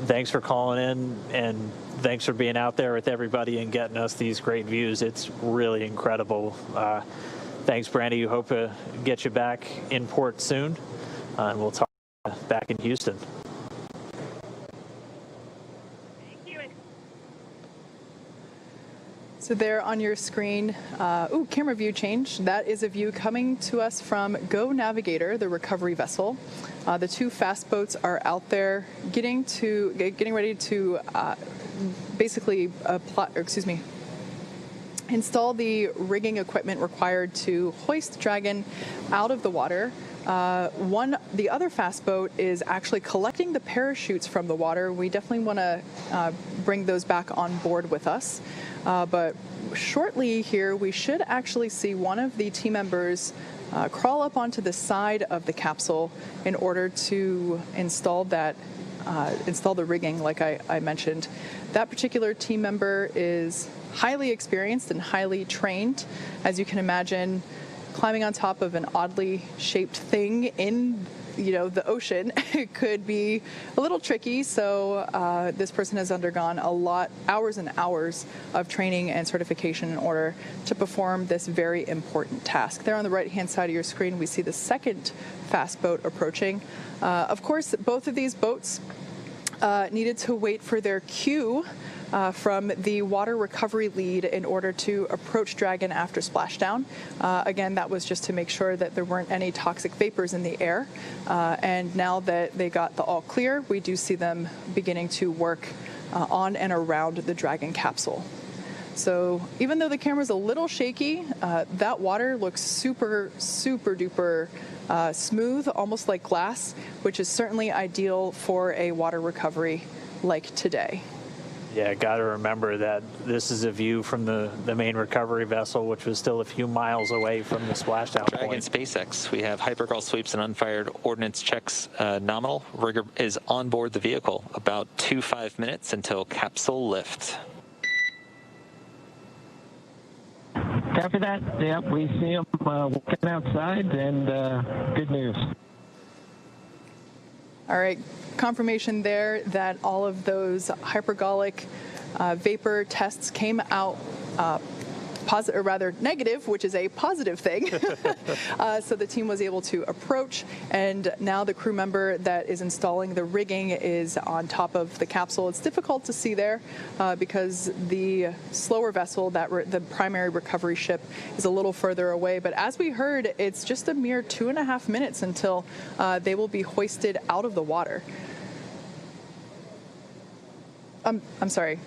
Speaker 1: Thanks for calling in, and thanks for being out there with everybody and getting us these great views. It's really incredible. Thanks, Brandy. Hope to get you back in port soon, and we'll talk back in Houston.
Speaker 5: Thank you.
Speaker 2: So there on your screen, camera view change. That is a view coming to us from Go Navigator, the recovery vessel. The two fast boats are out there getting ready to basically install the rigging equipment required to hoist Dragon out of the water. The other fast boat is actually collecting the parachutes from the water. We definitely want to bring those back on board with us. But shortly here, we should actually see one of the team members crawl up onto the side of the capsule in order to install the rigging, like I mentioned. That particular team member is highly experienced and highly trained. As you can imagine, climbing on top of an oddly shaped thing in the ocean could be a little tricky. So this person has undergone hours and hours of training and certification in order to perform this very important task. There on the right-hand side of your screen, we see the second fast boat approaching. Of course, both of these boats needed to wait for their cue from the water recovery lead in order to approach Dragon after splashdown. Again, that was just to make sure that there weren't any toxic vapors in the air. And now that they got the all clear, we do see them beginning to work on and around the Dragon capsule. So even though the camera's a little shaky, that water looks super, super duper smooth, almost like glass, which is certainly ideal for a water recovery like today.
Speaker 1: Yeah, got to remember that this is a view from the main recovery vessel, which was still a few miles away from the splashdown
Speaker 3: Dragon
Speaker 1: point.
Speaker 3: SpaceX. We have hypergol sweeps and unfired ordnance checks nominal. Rigger is on board the vehicle. About 5 minutes until capsule lift.
Speaker 4: After that, yep, we see them walking outside, and good news.
Speaker 2: All right, confirmation there that all of those hypergolic vapor tests came out positive, or rather negative, which is a positive thing. So the team was able to approach, and now the crew member that is installing the rigging is on top of the capsule. It's difficult to see there because the slower vessel, the primary recovery ship, is a little further away. But as we heard, it's just a mere 2.5 minutes until they will be hoisted out of the water. I'm sorry,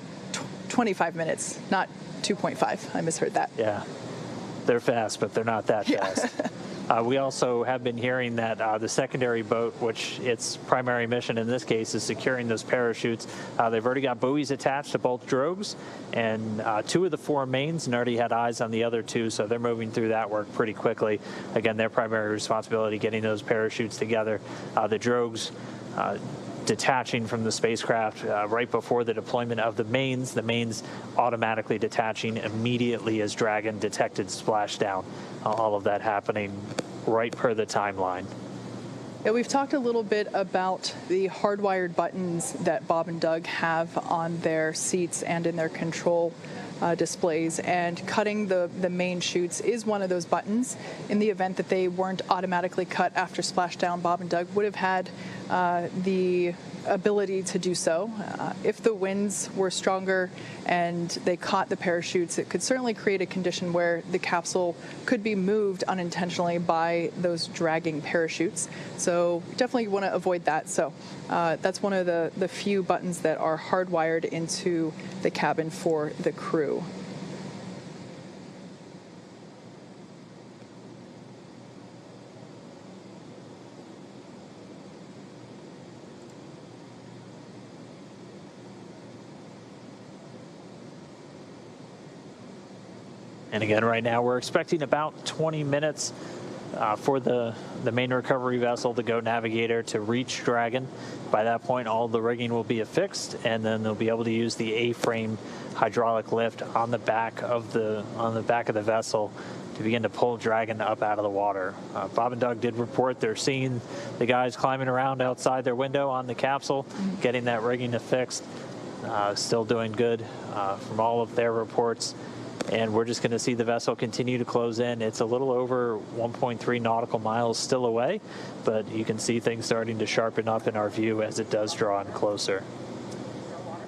Speaker 2: 25 minutes, not 2.5. I misheard that.
Speaker 1: Yeah, they're fast, but they're not that fast. We also have been hearing that the secondary boat, which its primary mission in this case is securing those parachutes, they've already got buoys attached to both drogues, and 2 of the 4 mains, and already had eyes on the other 2, so they're moving through that work pretty quickly. Again, their primary responsibility, getting those parachutes together. The drogues detaching from the spacecraft right before the deployment of the mains automatically detaching immediately as Dragon detected splashdown. All of that happening right per the timeline.
Speaker 2: Yeah, we've talked a little bit about the hardwired buttons that Bob and Doug have on their seats and in their control displays, and cutting the main chutes is one of those buttons. In the event that they weren't automatically cut after splashdown, Bob and Doug would have had the ability to do so. If the winds were stronger and they caught the parachutes, it could certainly create a condition where the capsule could be moved unintentionally by those dragging parachutes. So definitely want to avoid that. So that's one of the few buttons that are hardwired into the cabin for the crew.
Speaker 1: And again, right now we're expecting about 20 minutes for the main recovery vessel, the Go Navigator, to reach Dragon. By that point, all the rigging will be affixed, and then they'll be able to use the A-frame hydraulic lift on the back of the vessel to begin to pull Dragon up out of the water. Bob and Doug did report they're seeing the guys climbing around outside their window on the capsule, getting that rigging affixed. Still doing good from all of their reports. And we're just going to see the vessel continue to close in. It's a little over 1.3 nautical miles still away, but you can see things starting to sharpen up in our view as it does draw in closer.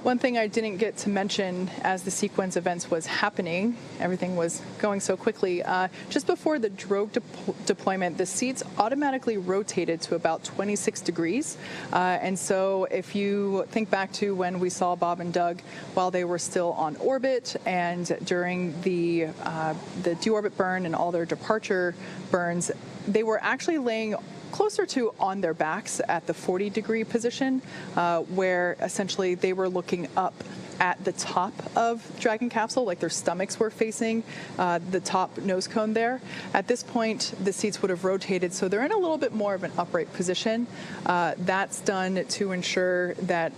Speaker 2: One thing I didn't get to mention as the sequence events was happening, everything was going so quickly, just before the drogue deployment, the seats automatically rotated to about 26 degrees. And so if you think back to when we saw Bob and Doug while they were still on orbit and during the deorbit burn and all their departure burns, they were actually laying closer to on their backs at the 40-degree position, where essentially they were looking up at the top of Dragon capsule, like their stomachs were facing the top nose cone there. At this point, the seats would have rotated, so they're in a little bit more of an upright position. That's done to ensure that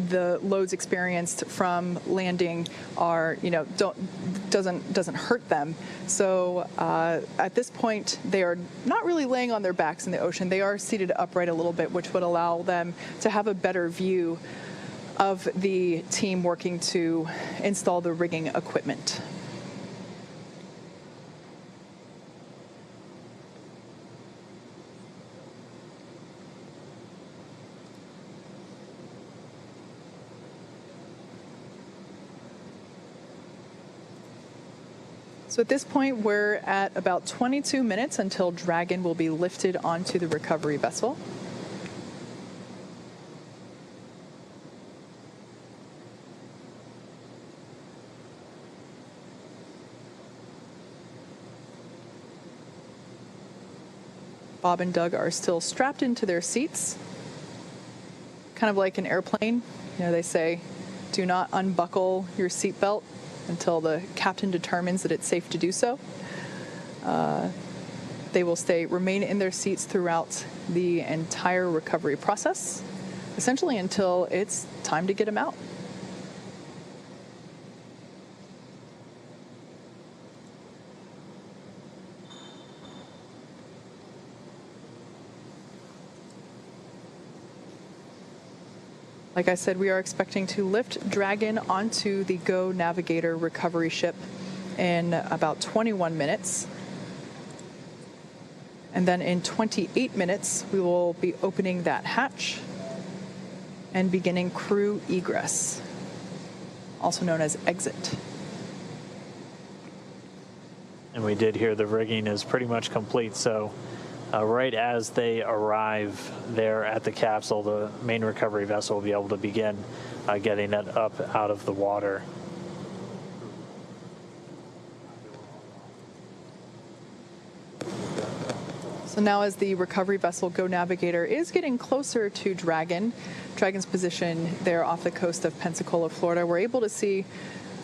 Speaker 2: the loads experienced from landing are, doesn't hurt them. So at this point, they are not really laying on their backs in the ocean. They are seated upright a little bit, which would allow them to have a better view of the team working to install the rigging equipment. So at this point, we're at about 22 minutes until Dragon will be lifted onto the recovery vessel. Bob and Doug are still strapped into their seats, kind of like an airplane. They say, do not unbuckle your seatbelt until the captain determines that it's safe to do so. They will remain in their seats throughout the entire recovery process, essentially until it's time to get them out. Like I said, we are expecting to lift Dragon onto the Go Navigator recovery ship in about 21 minutes. And then in 28 minutes, we will be opening that hatch and beginning crew egress, also known as exit.
Speaker 1: And we did hear the rigging is pretty much complete, so right as they arrive there at the capsule, the main recovery vessel will be able to begin getting it up out of the water.
Speaker 2: So now as the recovery vessel Go Navigator is getting closer to Dragon's position there off the coast of Pensacola, Florida, we're able to see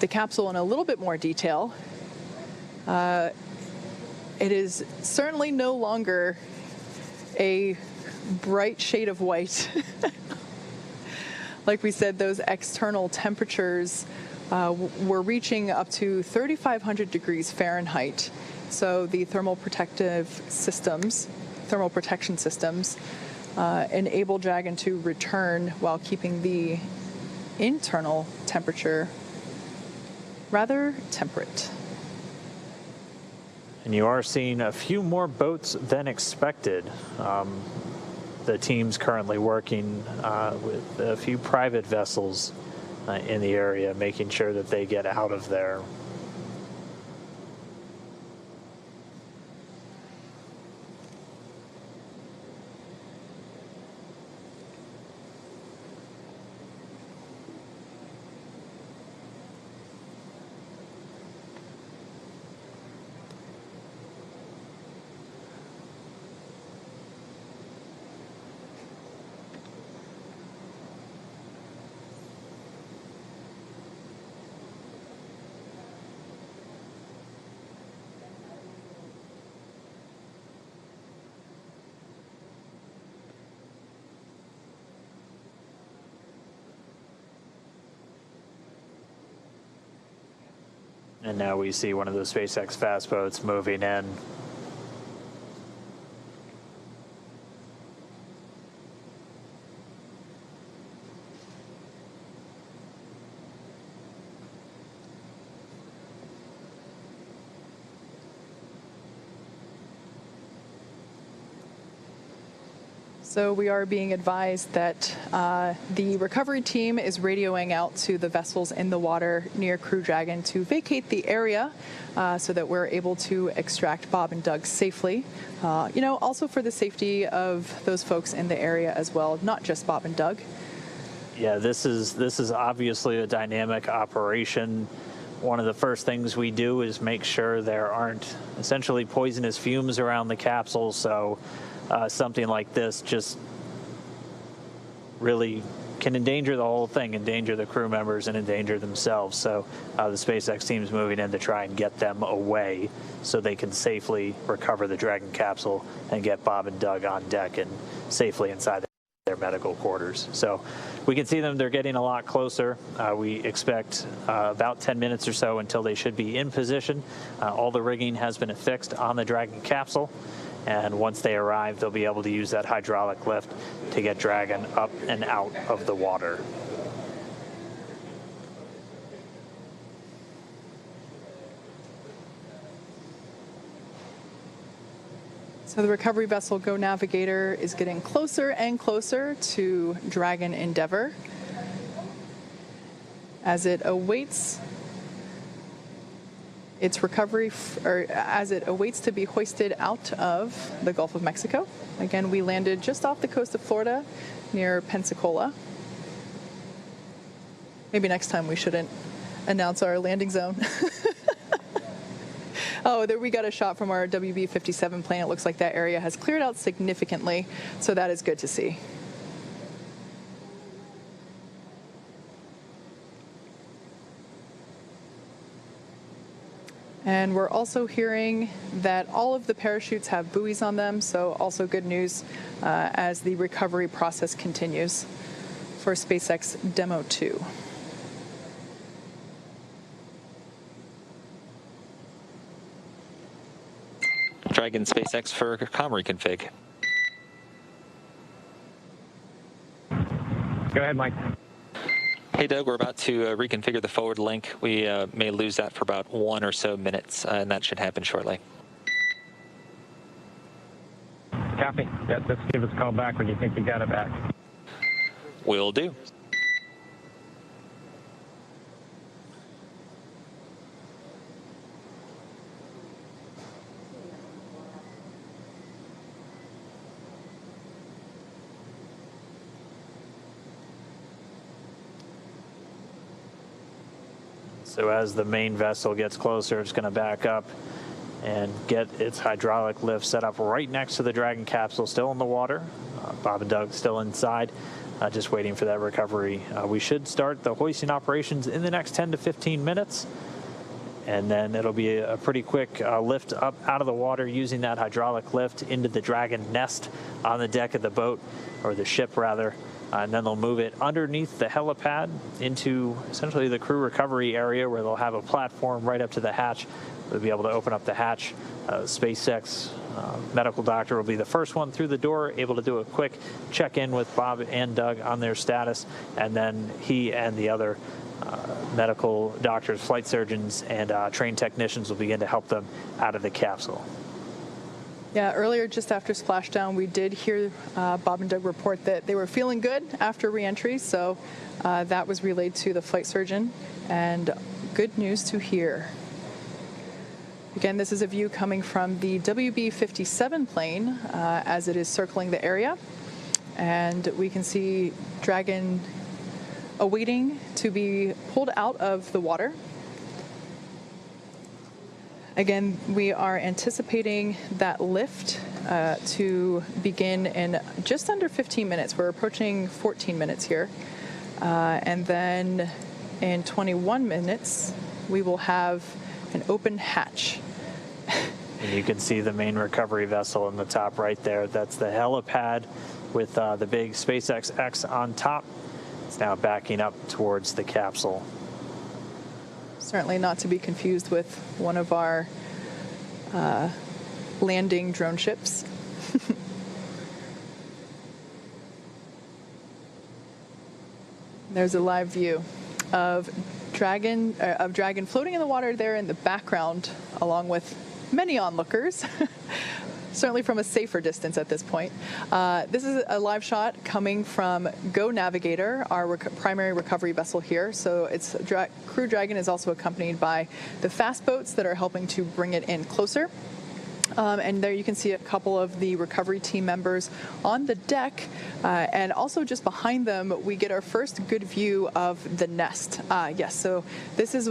Speaker 2: the capsule in a little bit more detail. It is certainly no longer a bright shade of white. Like we said, those external temperatures were reaching up to 3,500 degrees Fahrenheit. So the thermal protection systems enable Dragon to return while keeping the internal temperature rather temperate.
Speaker 1: And you are seeing a few more boats than expected. the team's currently working with a few private vessels in the area, making sure that they get out of there. And now we see one of the SpaceX fast boats moving in.
Speaker 2: So we are being advised that the recovery team is radioing out to the vessels in the water near Crew Dragon to vacate the area so that we're able to extract Bob and Doug safely. Also for the safety of those folks in the area as well, not just Bob and Doug.
Speaker 1: Yeah, this is obviously a dynamic operation. One of the first things we do is make sure there aren't essentially poisonous fumes around the capsule, so something like this just really can endanger the whole thing, endanger the crew members and endanger themselves. So the SpaceX team's moving in to try and get them away so they can safely recover the Dragon capsule and get Bob and Doug on deck and safely inside their medical quarters. So we can see them, they're getting a lot closer. We expect about 10 minutes or so until they should be in position. All the rigging has been affixed on the Dragon capsule. And once they arrive, they'll be able to use that hydraulic lift to get Dragon up and out of the water.
Speaker 2: So the recovery vessel Go Navigator is getting closer and closer to Dragon Endeavor as it awaits its recovery, or as it awaits to be hoisted out of the Gulf of Mexico. Again, we landed just off the coast of Florida near Pensacola. Maybe next time we shouldn't announce our landing zone. Oh, there we got a shot from our WB-57 plane. It looks like that area has cleared out significantly, so that is good to see. And we're also hearing that all of the parachutes have buoys on them, so also good news as the recovery process continues for SpaceX Demo 2.
Speaker 3: Dragon SpaceX for comm reconfig.
Speaker 4: Go ahead, Mike.
Speaker 3: Hey, Doug, we're about to reconfigure the forward link. We may lose that for about 1 or so minutes, and that should happen shortly.
Speaker 4: Copy. Yeah, just give us a call back when you think you got it back.
Speaker 3: Will do.
Speaker 1: So as the main vessel gets closer, it's going to back up and get its hydraulic lift set up right next to the Dragon capsule, still in the water. Bob and Doug still inside, just waiting for that recovery. We should start the hoisting operations in the next 10 to 15 minutes. And then it'll be a pretty quick lift up out of the water using that hydraulic lift into the Dragon nest on the deck of the boat, or the ship rather. And then they'll move it underneath the helipad into essentially the crew recovery area, where they'll have a platform right up to the hatch. They'll be able to open up the hatch. SpaceX medical doctor will be the first one through the door, able to do a quick check-in with Bob and Doug on their status, and then he and the other medical doctors, flight surgeons, and trained technicians will begin to help them out of the capsule.
Speaker 2: Yeah, earlier, just after splashdown, we did hear Bob and Doug report that they were feeling good after reentry, so that was relayed to the flight surgeon, and good news to hear. Again, this is a view coming from the WB-57 plane as it is circling the area, and we can see Dragon awaiting to be pulled out of the water. Again, we are anticipating that lift to begin in just under 15 minutes. We're approaching 14 minutes here. And then in 21 minutes, we will have an open hatch.
Speaker 1: And you can see the main recovery vessel in the top right there. That's the helipad with the big SpaceX X on top. It's now backing up towards the capsule.
Speaker 2: Certainly not to be confused with one of our landing drone ships. There's a live view of Dragon floating in the water there in the background, along with many onlookers. Certainly from a safer distance at this point. This is a live shot coming from Go Navigator, our primary recovery vessel here. So it's Crew Dragon is also accompanied by the fast boats that are helping to bring it in closer. And there you can see a couple of the recovery team members on the deck. And also just behind them, we get our first good view of the nest. Yes, so this is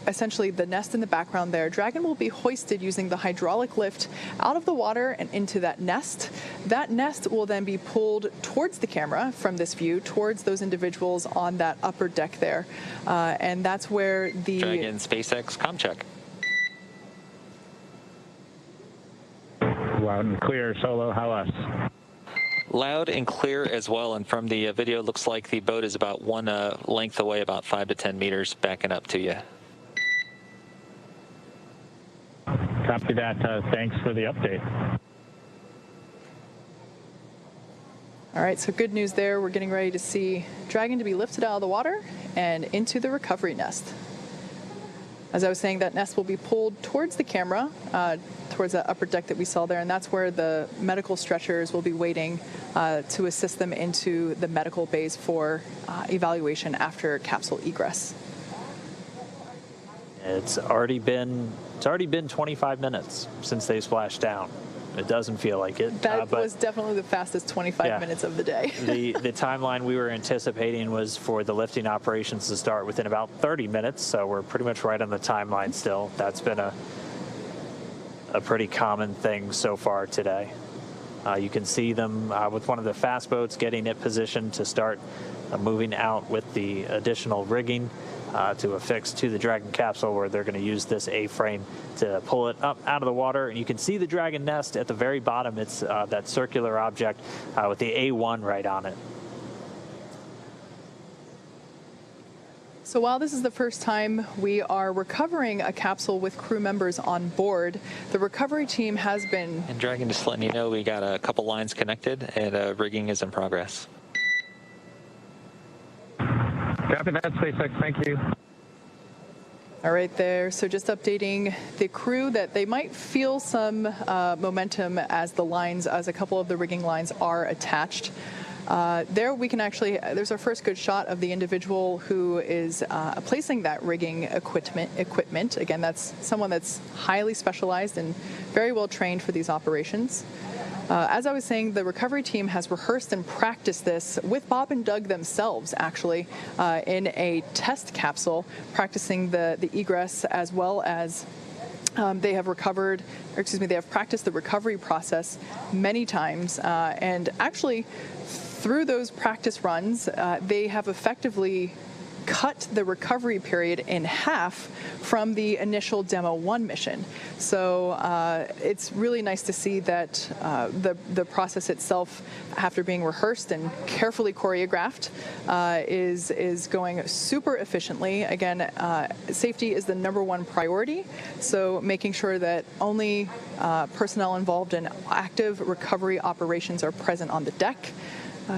Speaker 2: essentially the nest in the background there. Dragon will be hoisted using the hydraulic lift out of the water and into that nest. That nest will then be pulled towards the camera from this view, towards those individuals on that upper deck there. And that's where the
Speaker 3: Dragon SpaceX comm check.
Speaker 4: Loud and clear, Solo. How us?
Speaker 3: Loud and clear as well. And from the video, it looks like the boat is about one length away, about 5 to 10 meters, backing up to you.
Speaker 4: Copy that. Thanks for the update.
Speaker 2: All right, so good news there. We're getting ready to see Dragon to be lifted out of the water and into the recovery nest. As I was saying, that nest will be pulled towards the camera, towards that upper deck that we saw there, and that's where the medical stretchers will be waiting to assist them into the medical bays for evaluation after capsule egress.
Speaker 1: It's already been 25 minutes since they splashed down. It doesn't feel like it.
Speaker 2: That was definitely the fastest 25 minutes of the day.
Speaker 1: the timeline we were anticipating was for the lifting operations to start within about 30 minutes, so we're pretty much right on the timeline still. That's been a pretty common thing so far today. You can see them with one of the fast boats getting it positioned to start moving out with the additional rigging to affix to the Dragon capsule, where they're going to use this A-frame to pull it up out of the water. And you can see the Dragon nest at the very bottom. It's that circular object with the A1 right on it.
Speaker 2: So while this is the first time we are recovering a capsule with crew members on board, the recovery team has been...
Speaker 3: And Dragon, just letting you know, we got a couple lines connected and rigging is in progress.
Speaker 4: Copy that, SpaceX. Thank you.
Speaker 2: All right there. So just updating the crew that they might feel some momentum as a couple of the rigging lines are attached. There we can actually, there's our first good shot of the individual who is placing that rigging equipment. Again, that's someone that's highly specialized and very well trained for these operations. As I was saying, the recovery team has rehearsed and practiced this with Bob and Doug themselves, actually, in a test capsule, practicing the egress as well as they have practiced the recovery process many times. And actually, through those practice runs, they have effectively cut the recovery period in half from the initial Demo 1 mission. So it's really nice to see that the process itself, after being rehearsed and carefully choreographed, is going super efficiently. Again, safety is the #1 priority, so making sure that only personnel involved in active recovery operations are present on the deck.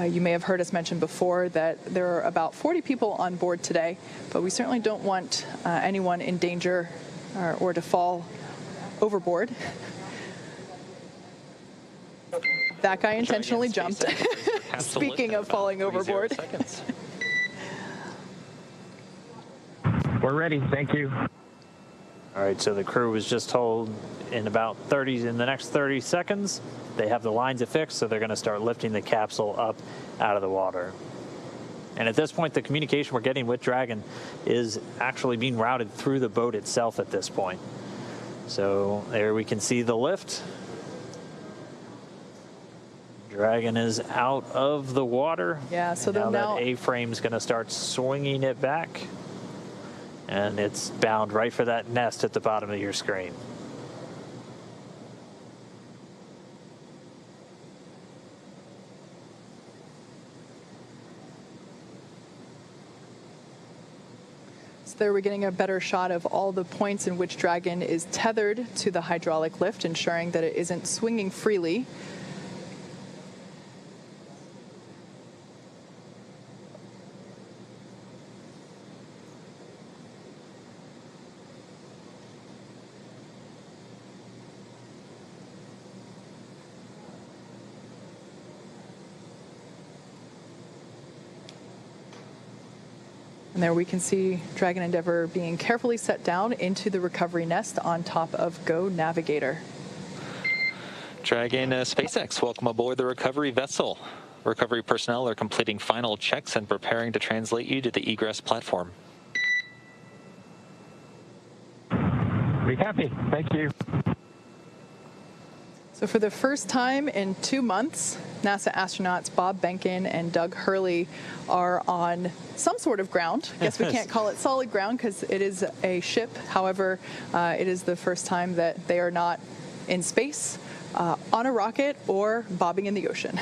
Speaker 2: You may have heard us mention before that there are about 40 people on board today, but we certainly don't want anyone in danger or to fall overboard. That guy intentionally
Speaker 3: Dragon
Speaker 2: jumped.
Speaker 3: SpaceX brings their capsule lift
Speaker 2: Speaking
Speaker 3: in
Speaker 2: of
Speaker 3: about
Speaker 2: falling
Speaker 3: 30
Speaker 2: overboard.
Speaker 3: seconds.
Speaker 4: We're ready. Thank you.
Speaker 1: All right, so the crew was just told in the next 30 seconds, they have the lines affixed, so they're going to start lifting the capsule up out of the water. And at this point, the communication we're getting with Dragon is actually being routed through the boat itself at this point. So there we can see the lift. Dragon is out of the water.
Speaker 2: Yeah, so
Speaker 1: now
Speaker 2: now
Speaker 1: that A-frame's going to start swinging it back. And it's bound right for that nest at the bottom of your screen.
Speaker 2: So there we're getting a better shot of all the points in which Dragon is tethered to the hydraulic lift, ensuring that it isn't swinging freely. And there we can see Dragon Endeavour being carefully set down into the recovery nest on top of Go Navigator.
Speaker 3: Dragon SpaceX, welcome aboard the recovery vessel. Recovery personnel are completing final checks and preparing to translate you to the egress platform.
Speaker 4: Be happy. Thank you.
Speaker 2: So for the first time in 2 months, NASA astronauts Bob Behnken and Doug Hurley are on some sort of ground. I guess we can't call it solid ground because it is a ship. However, it is the first time that they are not in space, on a rocket, or bobbing in the ocean.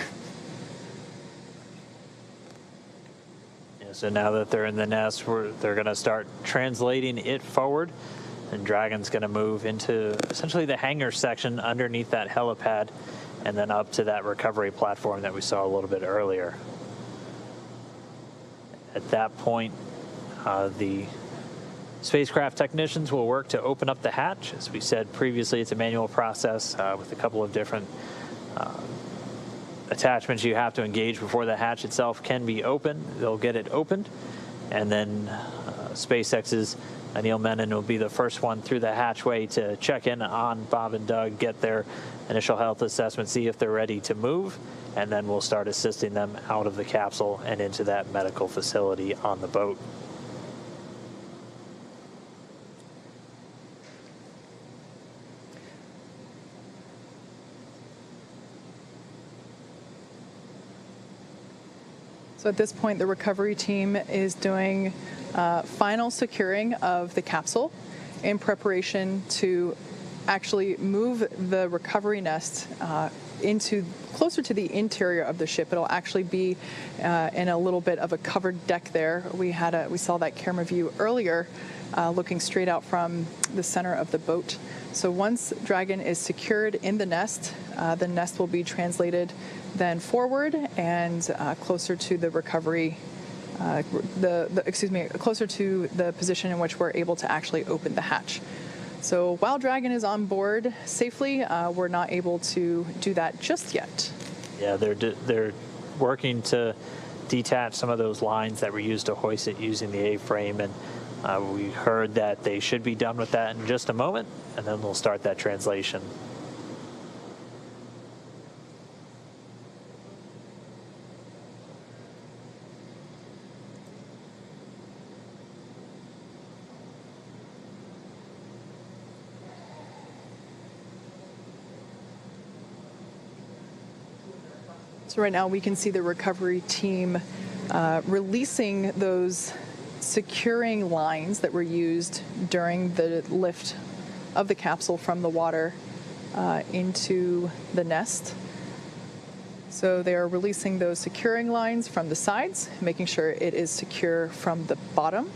Speaker 1: Yeah, so now that they're in the nest, they're going to start translating it forward. And Dragon's going to move into essentially the hangar section underneath that helipad and then up to that recovery platform that we saw a little bit earlier. At that point, the spacecraft technicians will work to open up the hatch. As we said previously, it's a manual process with a couple of different attachments you have to engage before the hatch itself can be opened. They'll get it opened, and then SpaceX's Neil Menon will be the first one through the hatchway to check in on Bob and Doug, get their initial health assessment, see if they're ready to move, and then we'll start assisting them out of the capsule and into that medical facility on the boat.
Speaker 2: So at this point, the recovery team is doing final securing of the capsule in preparation to actually move the recovery nest into closer to the interior of the ship. It'll actually be in a little bit of a covered deck there. We saw that camera view earlier, looking straight out from the center of the boat. So once Dragon is secured in the nest will be translated then forward and closer to the recovery, closer to the position in which we're able to actually open the hatch. So while Dragon is on board safely, we're not able to do that just yet.
Speaker 1: Yeah, they're working to detach some of those lines that were used to hoist it using the A-frame, and we heard that they should be done with that in just a moment, and then we'll start that translation.
Speaker 2: So right now we can see the recovery team releasing those securing lines that were used during the lift of the capsule from the water into the nest. So they are releasing those securing lines from the sides, making sure it is secure from the bottom.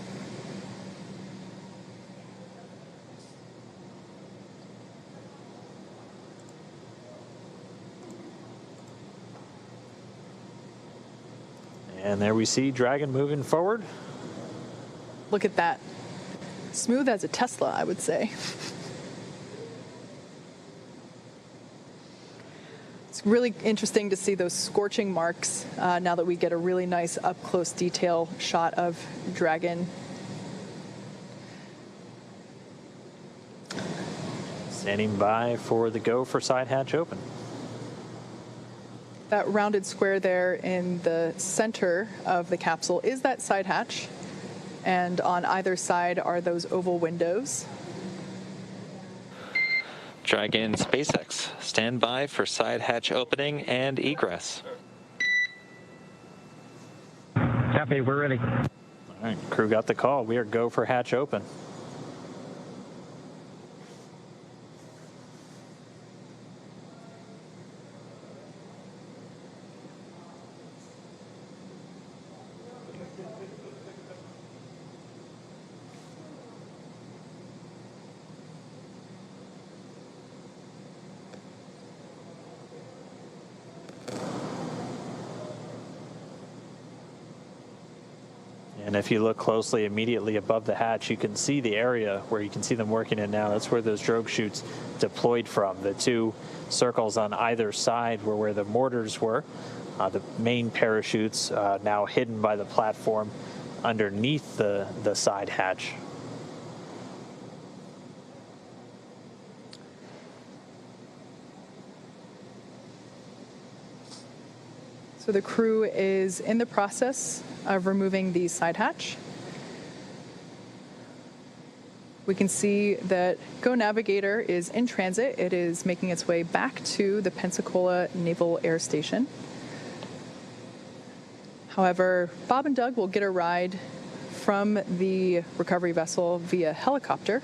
Speaker 1: And there we see Dragon moving forward.
Speaker 2: Look at that. Smooth as a Tesla, I would say. It's It's really interesting to see those scorching marks now that we get a really nice up-close detail shot of Dragon.
Speaker 1: Standing by for the go for side hatch open.
Speaker 2: That rounded square there in the center of the capsule is that side hatch, and on either side are those oval windows.
Speaker 3: Dragon SpaceX, stand by for side hatch opening and egress.
Speaker 4: Copy, we're ready.
Speaker 1: All right, crew got the call. We are go for hatch open. And if you look closely, immediately above the hatch, you can see the area where you can see them working in now. That's where those drogue chutes deployed from. The two circles on either side were where the mortars were. The main parachutes now hidden by the platform underneath the side hatch.
Speaker 2: So the crew is in the process of removing the side hatch. We can see that Go Navigator is in transit. It is making its way back to the Pensacola Naval Air Station. However, Bob and Doug will get a ride from the recovery vessel via helicopter.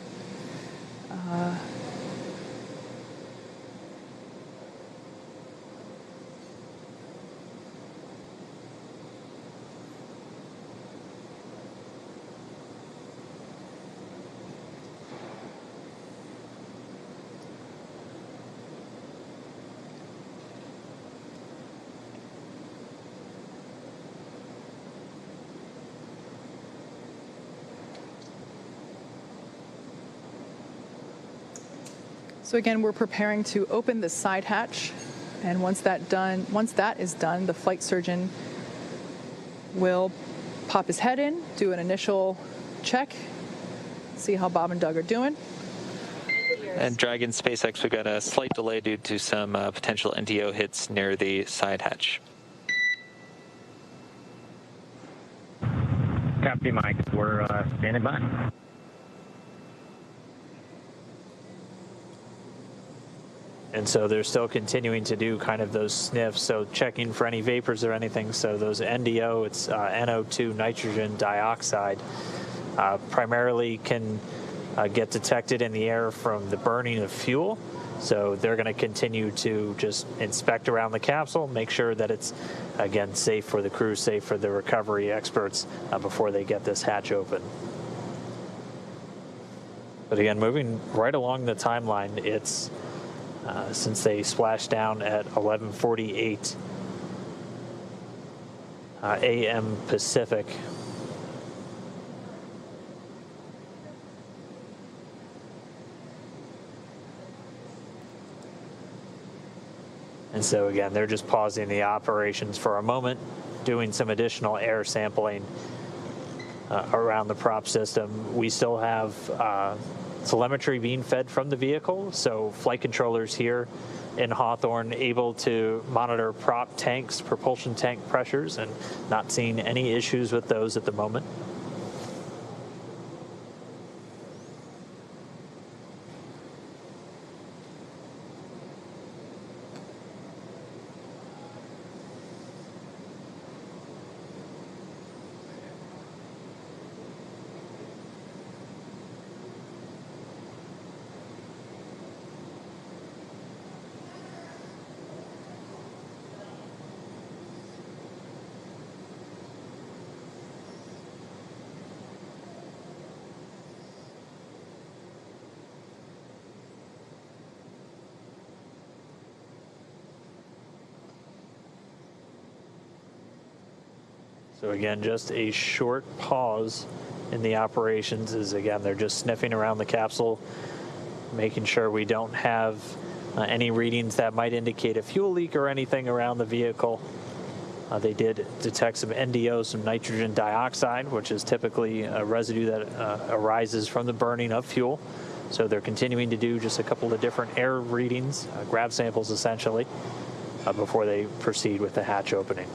Speaker 2: So again, we're preparing to open the side hatch, and once that is done, the flight surgeon will pop his head in, do an initial check, see how Bob and Doug are doing.
Speaker 3: And Dragon SpaceX, we've got a slight delay due to some potential NDO hits near the side hatch.
Speaker 4: Copy, Mike. We're standing by.
Speaker 1: And so they're still continuing to do kind of those sniffs, so checking for any vapors or anything. So those NDO, it's NO2, nitrogen dioxide, primarily can get detected in the air from the burning of fuel. So they're going to continue to just inspect around the capsule, make sure that it's, again, safe for the crew, safe for the recovery experts before they get this hatch open. But again, moving right along the timeline, it's since they splashed down at 11:48 a.m. Pacific. And so again, they're just pausing the operations for a moment, doing some additional air sampling around the prop system. We still have telemetry being fed from the vehicle, so flight controllers here in Hawthorne able to monitor prop tanks, propulsion tank pressures, and not seeing any issues with those at the moment. So again, just a short pause in the operations is, again, they're just sniffing around the capsule, making sure we don't have any readings that might indicate a fuel leak or anything around the vehicle. They did detect some NDO, some nitrogen dioxide, which is typically a residue that arises from the burning of fuel. So they're continuing to do just a couple of different air readings, grab samples essentially, before they proceed with the hatch opening.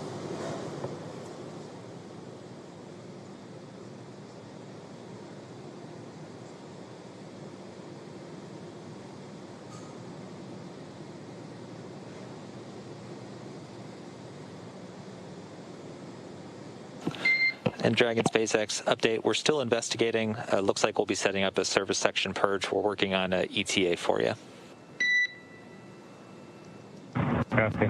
Speaker 3: And Dragon SpaceX update, we're still investigating. Looks like we'll be setting up a service section purge. We're working on a ETA for you.
Speaker 4: Copy.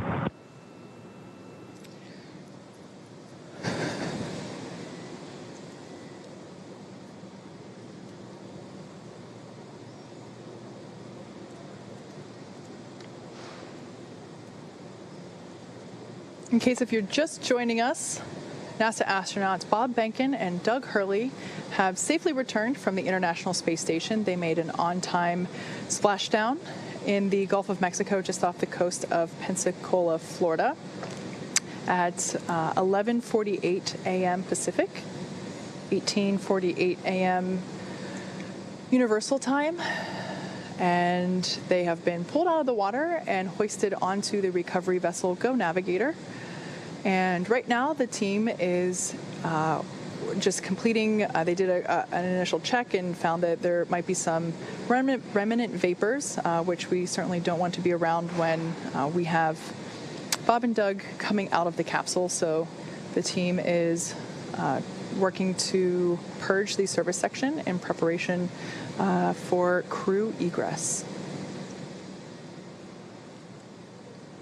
Speaker 2: In case if you're just joining us, NASA astronauts Bob Behnken and Doug Hurley have safely returned from the International Space Station. They made an on-time splashdown in the Gulf of Mexico just off the coast of Pensacola, Florida at 11:48 a.m. Pacific, 18:48 a.m. Universal Time. And they have been pulled out of the water and hoisted onto the recovery vessel Go Navigator. And right now, the team is just completing, they did an initial check and found that there might be some remnant vapors, which we certainly don't want to be around when we have Bob and Doug coming out of the capsule. So the team is working to purge the service section in preparation for crew egress.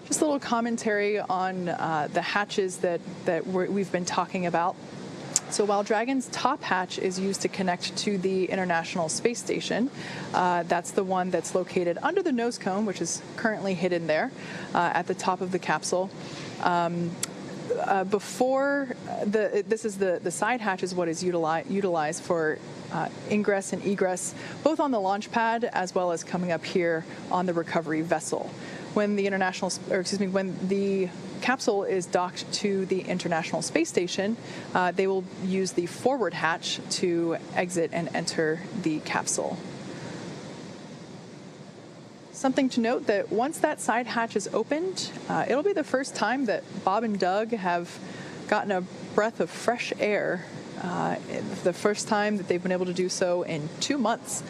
Speaker 2: Just a little commentary on the hatches that we've been talking about. So while Dragon's top hatch is used to connect to the International Space Station, that's the one that's located under the nose cone, which is currently hidden there at the top of the capsule. This is the side hatch is what is utilized for ingress and egress, both on the launch pad as well as coming up here on the recovery vessel. When the when the capsule is docked to the International Space Station, they will use the forward hatch to exit and enter the capsule. Something to note that once that side hatch is opened, it'll be the first time that Bob and Doug have gotten a breath of fresh air. The first time that they've been able to do so in 2 months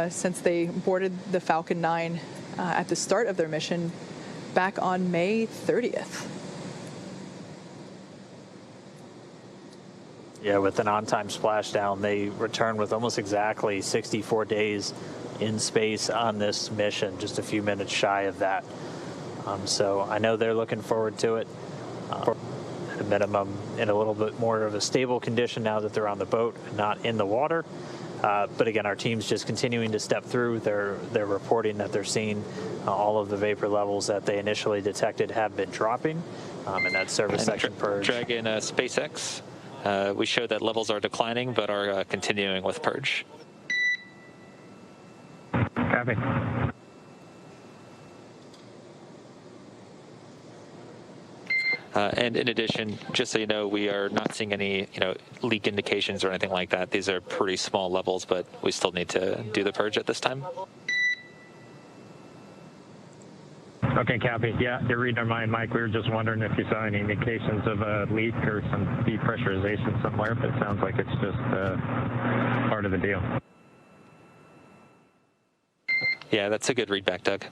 Speaker 2: since they boarded the Falcon 9 at the start of their mission back on May 30th.
Speaker 1: Yeah, with an on-time splashdown, they returned with almost exactly 64 days in space on this mission, just a few minutes shy of that. So I know they're looking forward to it. At a minimum, in a little bit more of a stable condition now that they're on the boat and not in the water. But again, our team's just continuing to step through. They're reporting that they're seeing all of the vapor levels that they initially detected have been dropping, and that service section purge.
Speaker 3: Dragon SpaceX, we show that levels are declining, but are continuing with purge.
Speaker 4: Copy.
Speaker 3: And in addition, just so you know, we are not seeing any, leak indications or anything like that. These are pretty small levels, but we still need to do the purge at this time.
Speaker 4: Okay, copy. Yeah, you're reading our mind, Mike. We were just wondering if you saw any indications of a leak or some depressurization somewhere, but it sounds like it's just part of the deal.
Speaker 3: Yeah, that's a good read back, Doug.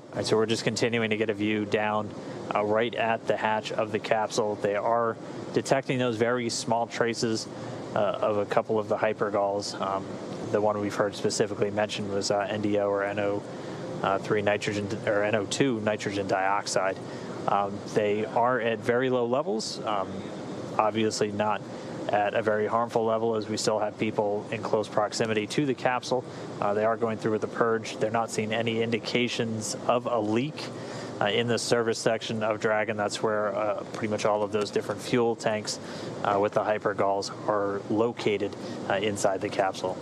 Speaker 1: All right, so we're just continuing to get a view down right at the hatch of the capsule. They are detecting those very small traces of a couple of the hypergalls. The one we've heard specifically mentioned was NDO or NO3 nitrogen or NO2 nitrogen dioxide. They are at very low levels, obviously not at a very harmful level, as we still have people in close proximity to the capsule. They are going through with the purge. They're not seeing any indications of a leak in the service section of Dragon. That's where pretty much all of those different fuel tanks with the hypergalls are located inside the capsule.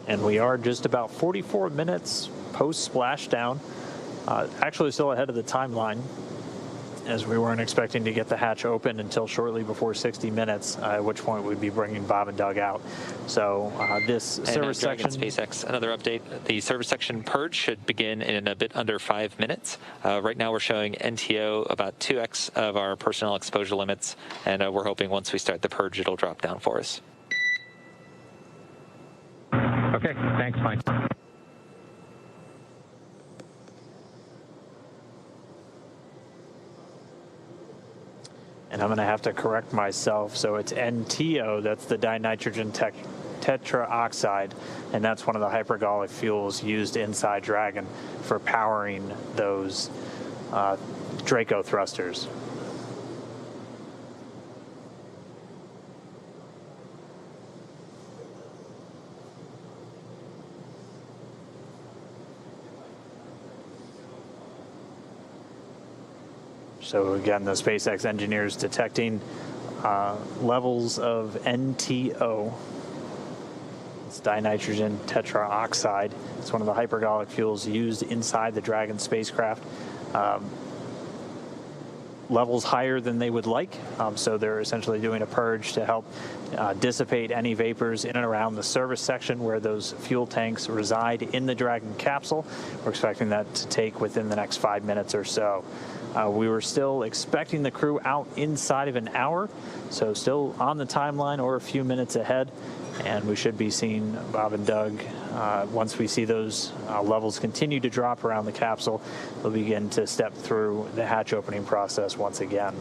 Speaker 1: And we are just about 44 minutes post splashdown, actually still ahead of the timeline, as we weren't expecting to get the hatch open until shortly before 60 minutes, at which point we'd be bringing Bob and Doug out. So this service section...
Speaker 3: SpaceX, another update. The service section purge should begin in a bit under 5 minutes. Right now we're showing NTO about 2x of our personnel exposure limits, and we're hoping once we start the purge it'll drop down for us.
Speaker 4: Okay, thanks, Mike.
Speaker 1: And I'm going to have to correct myself. So it's NTO, that's the dinitrogen tetraoxide, and that's one of the hypergallic fuels used inside Dragon for powering those Draco thrusters. So again, the SpaceX engineers detecting levels of NTO. It's dinitrogen tetraoxide. It's one of the hypergallic fuels used inside the Dragon spacecraft. Levels higher than they would like, so they're essentially doing a purge to help dissipate any vapors in and around the service section where those fuel tanks reside in the Dragon capsule. We're expecting that to take within the next 5 minutes or so. We were still expecting the crew out inside of an hour, so still on the timeline or a few minutes ahead, and we should be seeing Bob and Doug. Once we see those levels continue to drop around the capsule, we'll begin to step through the hatch opening process once again.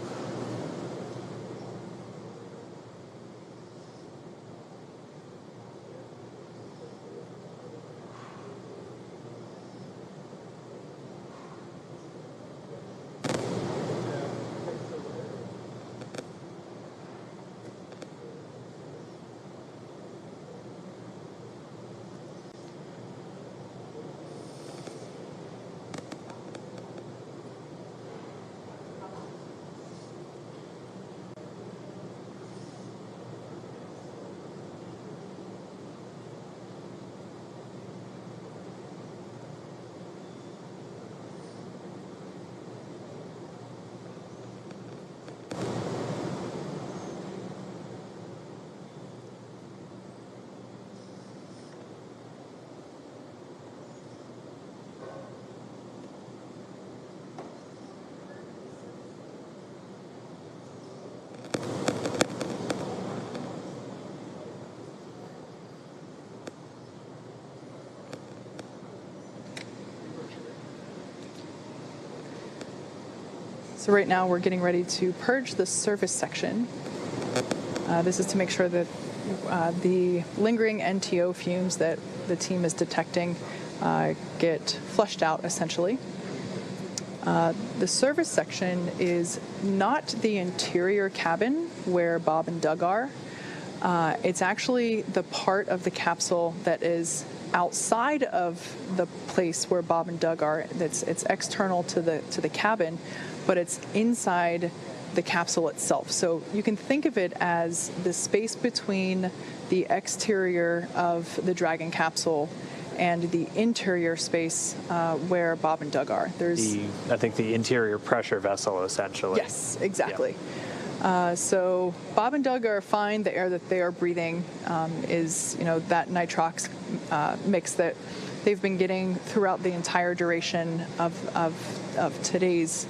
Speaker 2: So right now we're getting ready to purge the service section. This is to make sure that the lingering NTO fumes that the team is detecting get flushed out, essentially. The service section is not the interior cabin where Bob and Doug are. It's actually the part of the capsule that is outside of the place where Bob and Doug are. It's external to the cabin, but it's inside the capsule itself. So you can think of it as the space between the exterior of the Dragon capsule and the interior space where Bob and Doug are. There's
Speaker 1: I think the interior pressure vessel, essentially.
Speaker 2: Yes, exactly.
Speaker 1: Yeah.
Speaker 2: So Bob and Doug are fine. The air that they are breathing is, that nitrox mix that they've been getting throughout the entire duration of today's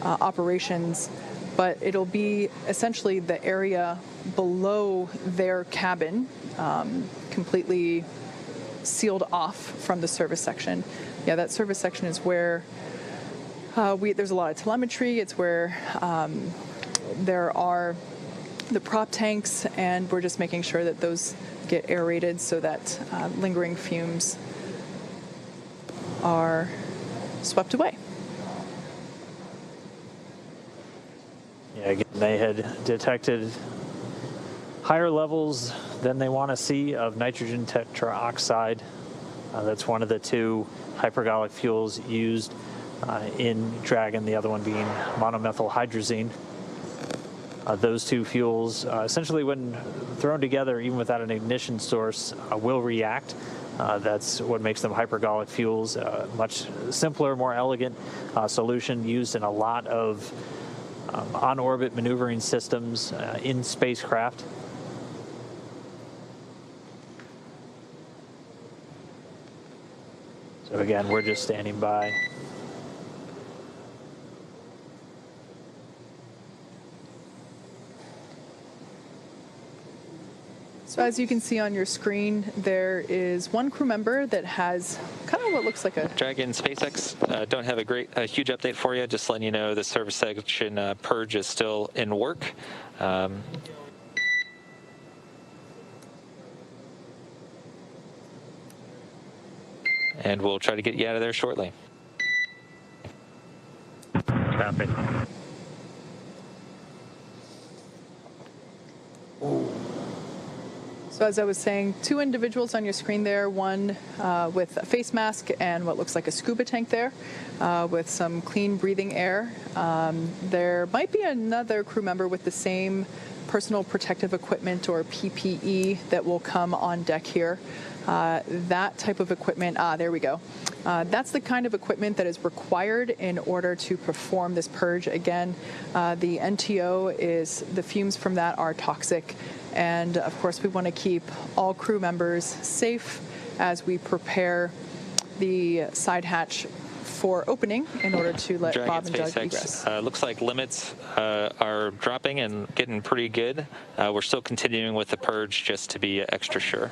Speaker 2: operations. But it'll be essentially the area below their cabin, completely sealed off from the service section. Yeah, that service section is where there's a lot of telemetry. It's where there are the prop tanks, and we're just making sure that those get aerated so that lingering fumes are swept away.
Speaker 1: Yeah, again, they had detected higher levels than they want to see of nitrogen tetroxide. That's one of the two hypergolic fuels used in Dragon, the other one being monomethylhydrazine. Those two fuels, essentially when thrown together, even without an ignition source, will react. That's what makes them hypergolic fuels. Much simpler, more elegant solution used in a lot of on-orbit maneuvering systems in spacecraft. So again, we're just standing by.
Speaker 2: So as you can see on your screen, there is one crew member that has kind of what looks like a...
Speaker 3: Dragon, SpaceX, don't have a huge update for you. Just letting you know the service section purge is still in work. And we'll try to get you out of there shortly.
Speaker 4: Copy.
Speaker 2: So as I was saying, two individuals on your screen there, one with a face mask and what looks like a scuba tank there with some clean breathing air. There might be another crew member with the same personal protective equipment or PPE that will come on deck here. That type of equipment, there we go. That's the kind of equipment that is required in order to perform this purge. Again, the NTO is, the fumes from that are toxic. And of course, we want to keep all crew members safe as we prepare the side hatch for opening in order to let
Speaker 3: Dragon,
Speaker 2: Bob and Doug
Speaker 3: SpaceX,
Speaker 2: egress.
Speaker 3: looks like limits are dropping and getting pretty good. We're still continuing with the purge just to be extra sure.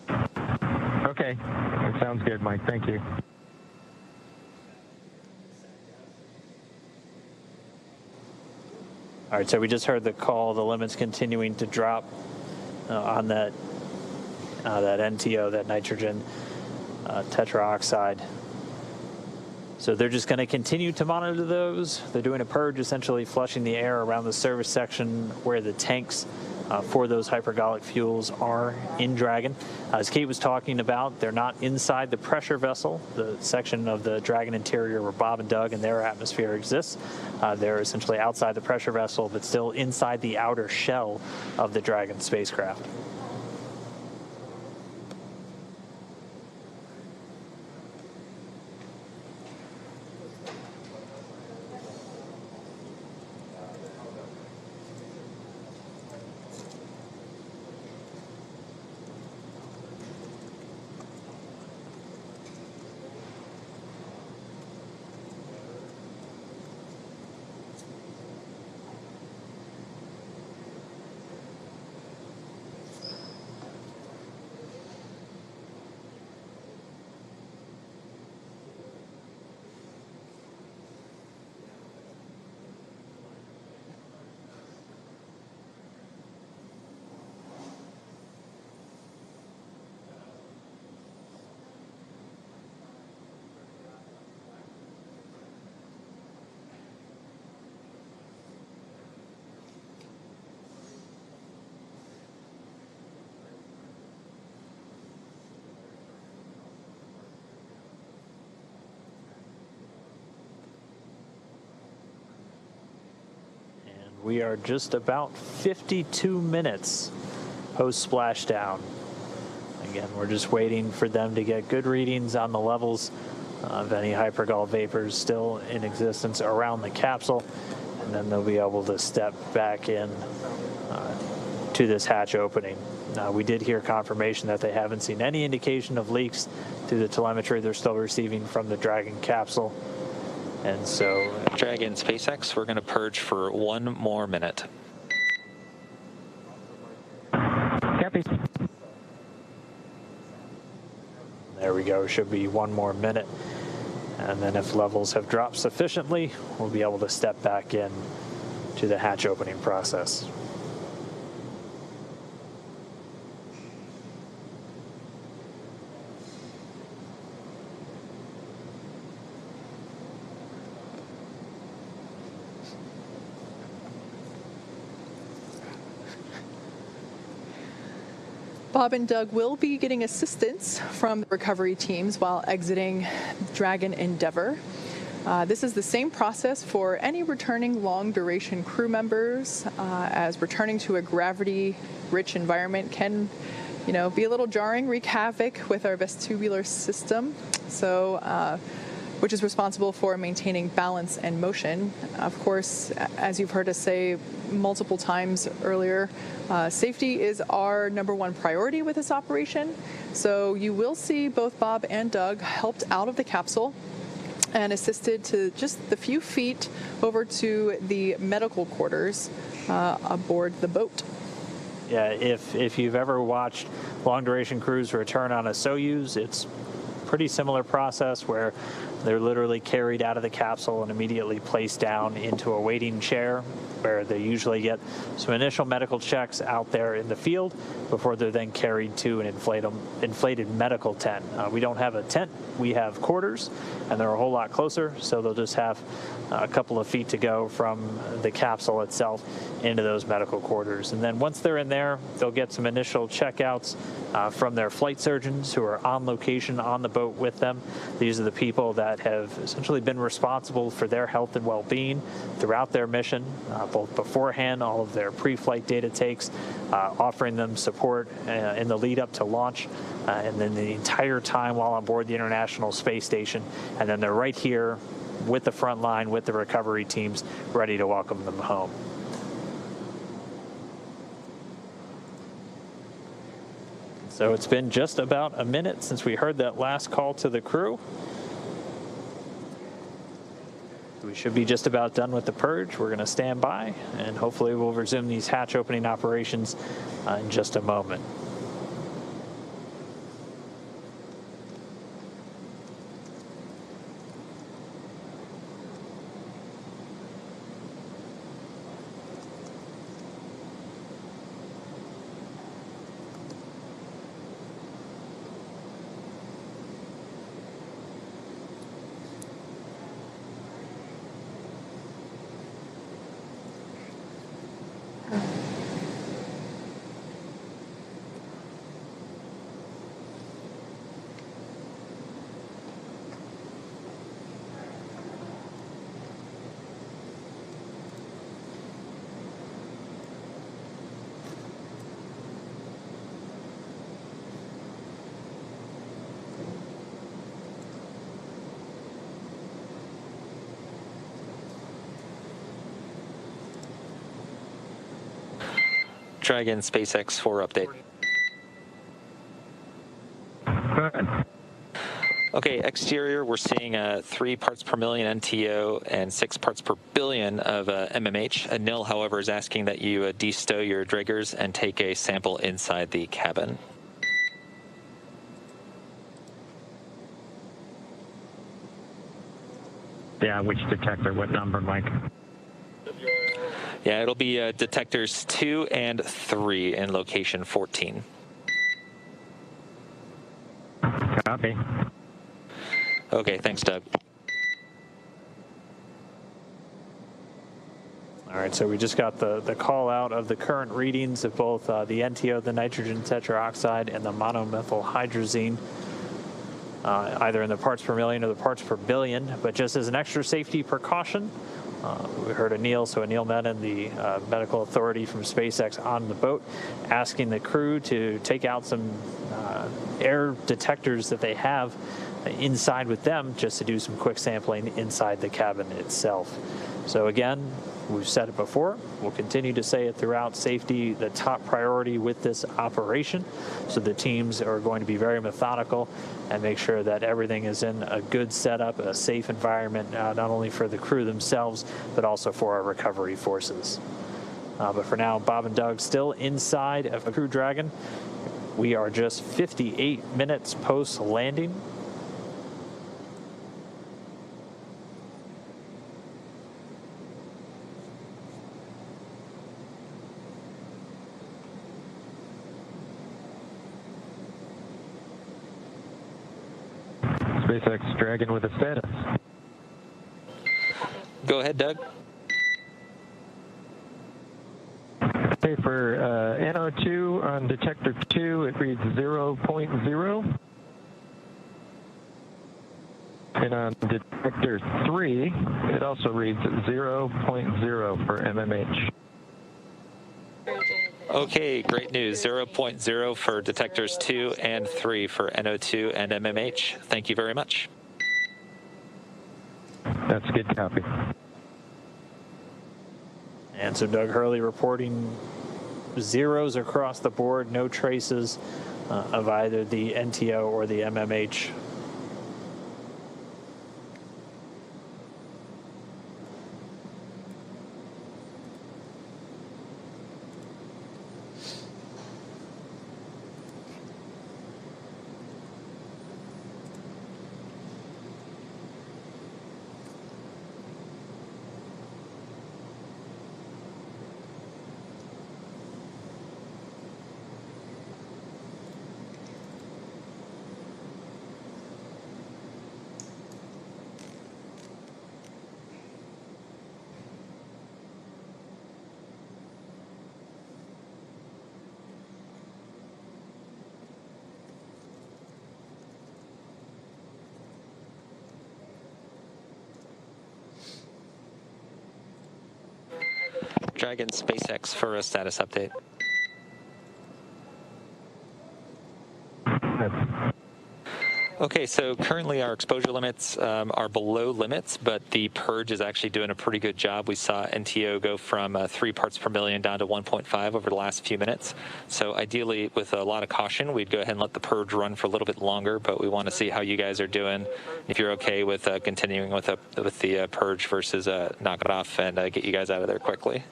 Speaker 4: Okay, that sounds good, Mike. Thank you.
Speaker 1: All right, so we just heard the call. The limit's continuing to drop on that NTO, that nitrogen tetroxide. So they're just going to continue to monitor those. They're doing a purge, essentially flushing the air around the service section where the tanks for those hypergolic fuels are in Dragon. As Kate was talking about, they're not inside the pressure vessel, the section of the Dragon interior where Bob and Doug and their atmosphere exists. They're essentially outside the pressure vessel, but still inside the outer shell of the Dragon spacecraft. We are just about 52 minutes post splashdown. Again, we're just waiting for them to get good readings on the levels of any hypergol vapors still in existence around the capsule, and then they'll be able to step back in to this hatch opening. We did hear confirmation that they haven't seen any indication of leaks through the telemetry they're still receiving from the Dragon capsule. And so,
Speaker 3: Dragon SpaceX, we're going to purge for 1 more minute.
Speaker 4: Copy.
Speaker 1: there we go. Should be 1 more minute. And then if levels have dropped sufficiently, we'll be able to step back in to the hatch opening process.
Speaker 2: Bob and Doug will be getting assistance from the recovery teams while exiting Dragon Endeavour. This is the same process for any returning long-duration crew members, as returning to a gravity-rich environment can, be a little jarring, wreak havoc with our vestibular system. So, which is responsible for maintaining balance and motion. Of course, as you've heard us say multiple times earlier, safety is our #1 priority with this operation. So you will see both Bob and Doug helped out of the capsule and assisted to just the few feet over to the medical quarters aboard the boat.
Speaker 1: Yeah, if you've ever watched long-duration crews return on a Soyuz, it's pretty similar process where they're literally carried out of the capsule and immediately placed down into a waiting chair where they usually get some initial medical checks out there in the field before they're then carried to an inflated medical tent. We don't have a tent, we have quarters, and they're a whole lot closer, so they'll just have a couple of feet to go from the capsule itself into those medical quarters. And then once they're in there, they'll get some initial checkouts from their flight surgeons who are on location on the boat with them. These are the people that have essentially been responsible for their health and well-being throughout their mission, both beforehand, all of their pre-flight data takes, offering them support in the lead up to launch, and then the entire time while on board the International Space Station. And then they're right here with the front line, with the recovery teams, ready to welcome them home. So it's been just about a minute since we heard that last call to the crew. We should be just about done with the purge. We're going to stand by, and hopefully we'll resume these hatch opening operations in just a moment.
Speaker 3: Dragon SpaceX 4 update.
Speaker 4: Good.
Speaker 3: Okay, exterior, we're seeing 3 parts per million NTO and 6 parts per billion of MMH. Nil, however, is asking that you de-stow your Draggers and take a sample inside the cabin.
Speaker 4: Yeah, which detector? What number, Mike?
Speaker 3: Yeah, it'll be detectors 2 and 3 in location 14.
Speaker 4: Copy.
Speaker 3: Okay, thanks, Doug.
Speaker 1: All right, so we just got the call out of the current readings of both the NTO, the nitrogen tetroxide, and the monomethyl hydrazine, either in the parts per million or the parts per billion. But just as an extra safety precaution, we heard Anil, so Anil Menon, the medical authority from SpaceX on the boat, asking the crew to take out some air detectors that they have inside with them just to do some quick sampling inside the cabin itself. So again, we've said it before, we'll continue to say it throughout, safety the top priority with this operation. So the teams are going to be very methodical and make sure that everything is in a good setup, a safe environment, not only for the crew themselves, but also for our recovery forces. But for now, Bob and Doug still inside of a Crew Dragon. We are just 58 minutes post-landing.
Speaker 4: SpaceX Dragon with a status.
Speaker 3: Go ahead, Doug.
Speaker 4: Okay, for NO2 on detector 2, it reads 0.0. And on detector 3, it also reads 0.0 for MMH.
Speaker 3: Okay, great news. 0.0 for detectors 2 and 3 for NO2 and MMH. Thank you very much.
Speaker 4: That's a good copy.
Speaker 1: And so Doug Hurley reporting zeros across the board, no traces of either the NTO or the MMH.
Speaker 3: Dragon SpaceX for a status update. Okay, so currently our exposure limits are below limits, but the purge is actually doing a pretty good job. We saw NTO go from 3 parts per million down to 1.5 over the last few minutes. So ideally, with a lot of caution, we'd go ahead and let the purge run for a little bit longer, but we want to see how you guys are doing. If you're okay with continuing with the purge versus knock it off and get you guys out of there quickly.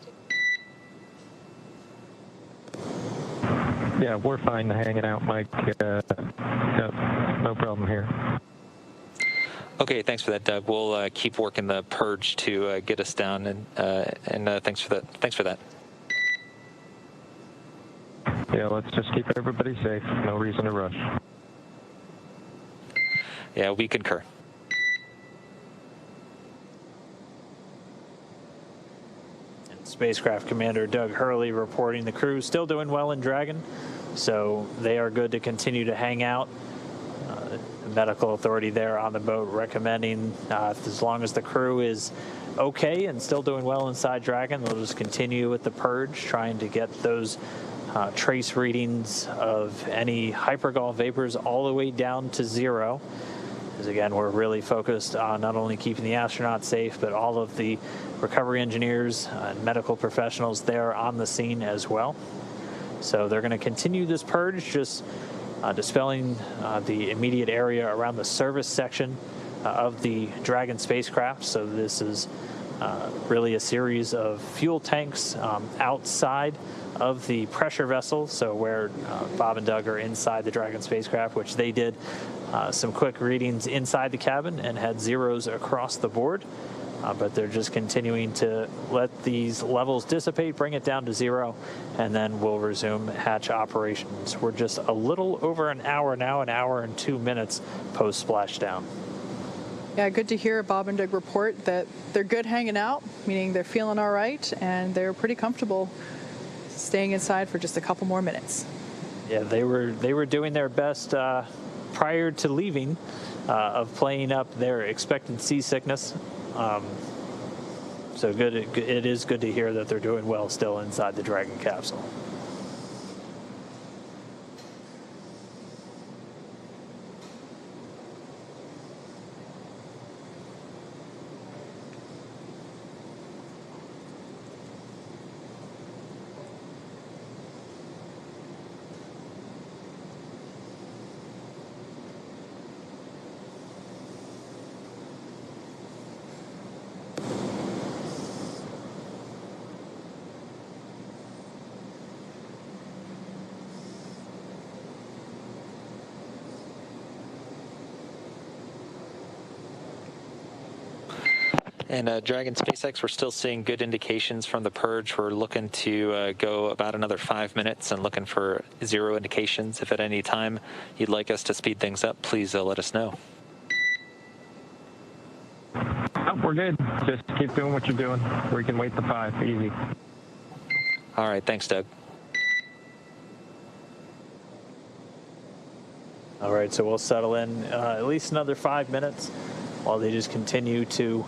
Speaker 4: Yeah, we're fine hanging out, Mike. No problem here.
Speaker 3: Okay, thanks for that, Doug. We'll keep working the purge to get us down, and thanks for that. Thanks for that.
Speaker 4: Yeah, let's just keep everybody safe. No reason to rush.
Speaker 3: Yeah, we concur.
Speaker 1: Spacecraft Commander Doug Hurley reporting the crew still doing well in Dragon, so they are good to continue to hang out. The medical authority there on the boat recommending as long as the crew is okay and still doing well inside Dragon, they'll just continue with the purge, trying to get those trace readings of any hypergol vapors all the way down to 0. Because again, we're really focused on not only keeping the astronauts safe, but all of the recovery engineers and medical professionals there on the scene as well. So they're going to continue this purge, just dispelling the immediate area around the service section of the Dragon spacecraft. So this is really a series of fuel tanks outside of the pressure vessel, so where Bob and Doug are inside the Dragon spacecraft, which they did some quick readings inside the cabin and had zeros across the board. But they're just continuing to let these levels dissipate, bring it down to 0, and then we'll resume hatch operations. We're just a little over an hour now, an hour and 2 minutes post splashdown.
Speaker 2: Yeah, good to hear Bob and Doug report that they're good hanging out, meaning they're feeling all right and they're pretty comfortable staying inside for just a couple more minutes.
Speaker 1: Yeah, they were doing their best prior to leaving of playing up their expected seasickness. So good. It is good to hear that they're doing well still inside the Dragon capsule.
Speaker 3: And Dragon SpaceX, we're still seeing good indications from the purge. We're looking to go about another 5 minutes and looking for 0 indications. If at any time you'd like us to speed things up, please let us know.
Speaker 4: Oh, we're good. Just keep doing what you're doing. We can wait the 5. Easy.
Speaker 3: All right. Thanks, Doug.
Speaker 1: All right, so we'll settle in at least another 5 minutes while they just continue to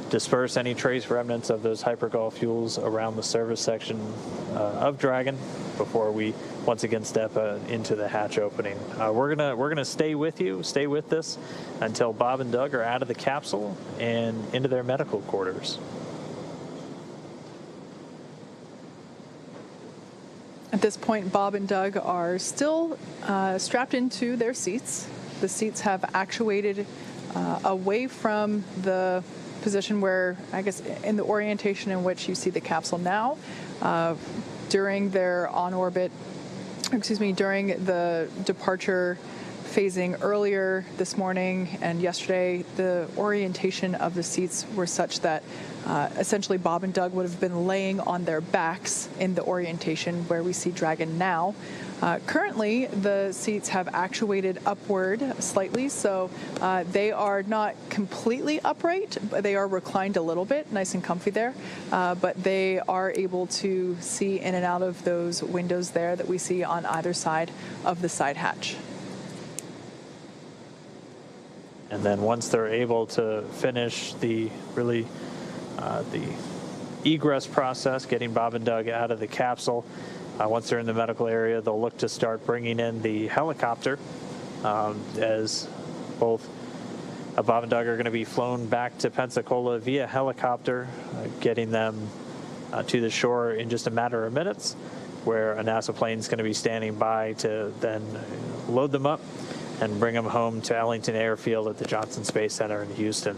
Speaker 1: disperse any trace remnants of those hypergol fuels around the service section of Dragon before we once again step into the hatch opening. We're gonna stay with you, stay with this until Bob and Doug are out of the capsule and into their medical quarters.
Speaker 2: At this point, Bob and Doug are still strapped into their seats. The seats have actuated away from the position where, I guess, in the orientation in which you see the capsule now. During their during the departure phasing earlier this morning and yesterday, the orientation of the seats were such that essentially Bob and Doug would have been laying on their backs in the orientation where we see Dragon now. Currently, the seats have actuated upward slightly, so they are not completely upright, but they are reclined a little bit, nice and comfy there. But they are able to see in and out of those windows there that we see on either side of the side hatch.
Speaker 1: And then once they're able to finish the egress process, getting Bob and Doug out of the capsule, once they're in the medical area, they'll look to start bringing in the helicopter as both Bob and Doug are going to be flown back to Pensacola via helicopter, getting them to the shore in just a matter of minutes, where a NASA plane is going to be standing by to then load them up and bring them home to Ellington Airfield at the Johnson Space Center in Houston.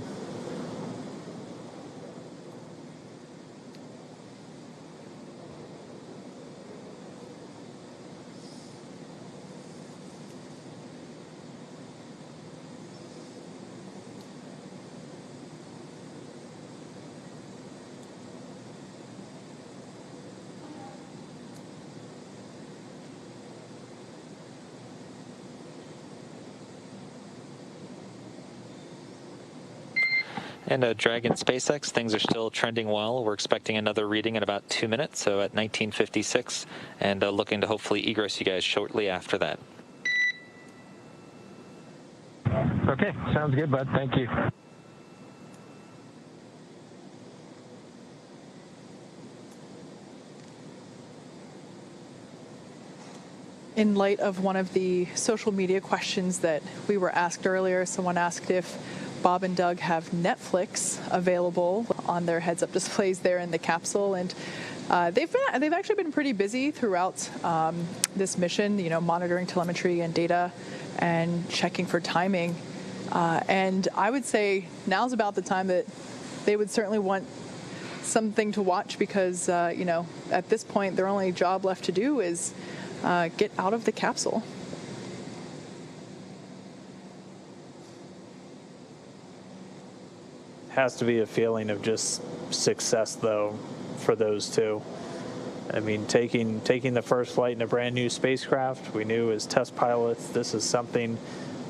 Speaker 3: And Dragon SpaceX, things are still trending well. We're expecting another reading in about 2 minutes, so at 19:56, and looking to hopefully egress you guys shortly after that.
Speaker 4: Okay, sounds good, bud. Thank you.
Speaker 2: In light of one of the social media questions that we were asked earlier, someone asked if Bob and Doug have Netflix available on their heads-up displays there in the capsule, and they've actually been pretty busy throughout this mission, monitoring telemetry and data and checking for timing. And I would say now's about the time that they would certainly want something to watch because, at this point, their only job left to do is get out of the capsule.
Speaker 1: Has to be a feeling of just success, though, for those two. I mean, taking the first flight in a brand new spacecraft, we knew as test pilots, this is something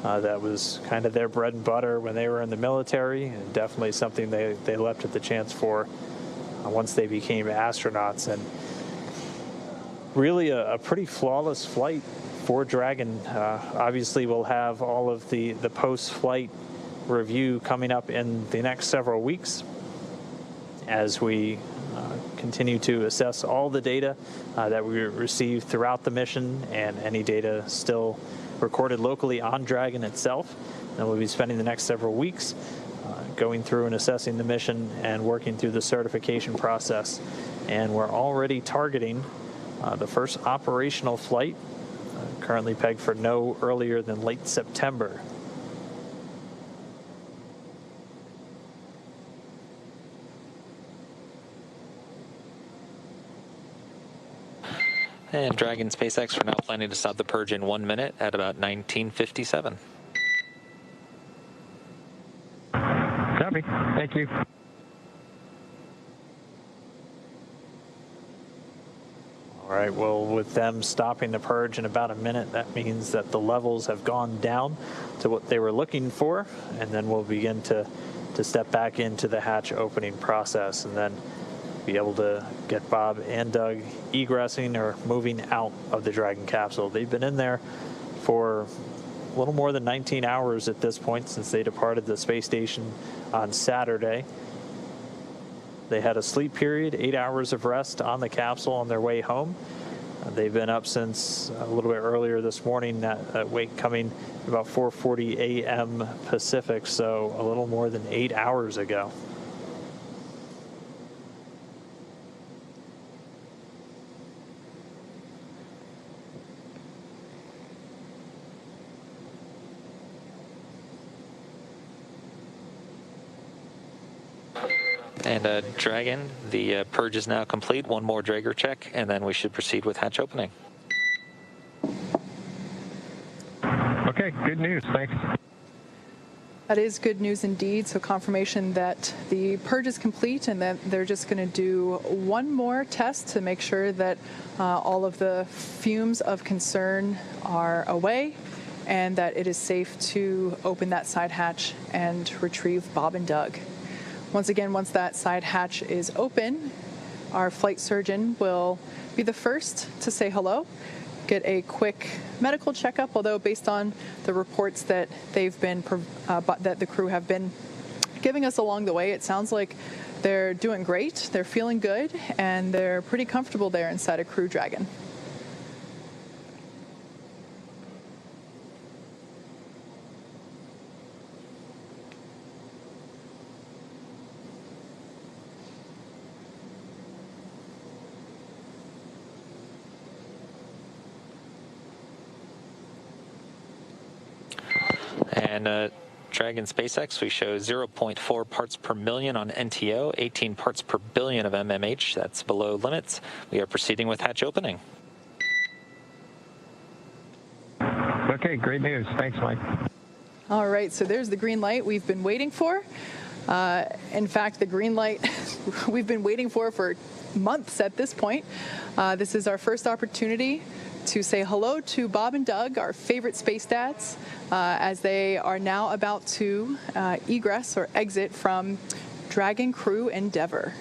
Speaker 1: that was kind of their bread and butter when they were in the military, and definitely something they leapt at the chance for once they became astronauts. And really a pretty flawless flight for Dragon. Obviously, we'll have all of the post-flight review coming up in the next several weeks as we continue to assess all the data that we received throughout the mission and any data still recorded locally on Dragon itself. And we'll be spending the next several weeks going through and assessing the mission and working through the certification process. And we're already targeting the first operational flight, currently pegged for no earlier than late September.
Speaker 3: And Dragon SpaceX, we're now planning to stop the purge in 1 minute at about 19:57.
Speaker 4: Copy. Thank you.
Speaker 1: right, well, with them stopping the purge in about a minute, that means that the levels have gone down to what they were looking for, and then we'll begin to step back into the hatch opening process and then be able to get Bob and Doug egressing or moving out of the Dragon capsule. They've been in there for a little more than 19 hours at this point since they departed the space station on Saturday. They had a sleep period, 8 hours of rest on the capsule on their way home. They've been up since a little bit earlier this morning, that wake coming about 4:40 a.m. Pacific, so a little more than 8 hours ago.
Speaker 3: And Dragon, the purge is now complete. One more Drager check, and then we should proceed with hatch opening.
Speaker 4: Okay, good news. Thanks.
Speaker 2: That is good news indeed. So confirmation that the purge is complete and that they're just going to do one more test to make sure that all of the fumes of concern are away and that it is safe to open that side hatch and retrieve Bob and Doug. Once again, once that side hatch is open, our flight surgeon will be the first to say hello, get a quick medical checkup, although based on the reports that that the crew have been giving us along the way, it sounds like they're doing great, they're feeling good, and they're pretty comfortable there inside a Crew Dragon.
Speaker 3: And Dragon SpaceX, we show 0.4 parts per million on NTO, 18 parts per billion of MMH. That's below limits. We are proceeding with hatch opening.
Speaker 4: Okay, great news. Thanks, Mike.
Speaker 2: All right, so there's the green light we've been waiting for. In fact, the green light we've been waiting for months at this point. This is our first opportunity to say hello to Bob and Doug, our favorite space dads, as they are now about to egress or exit from Dragon Crew Endeavour.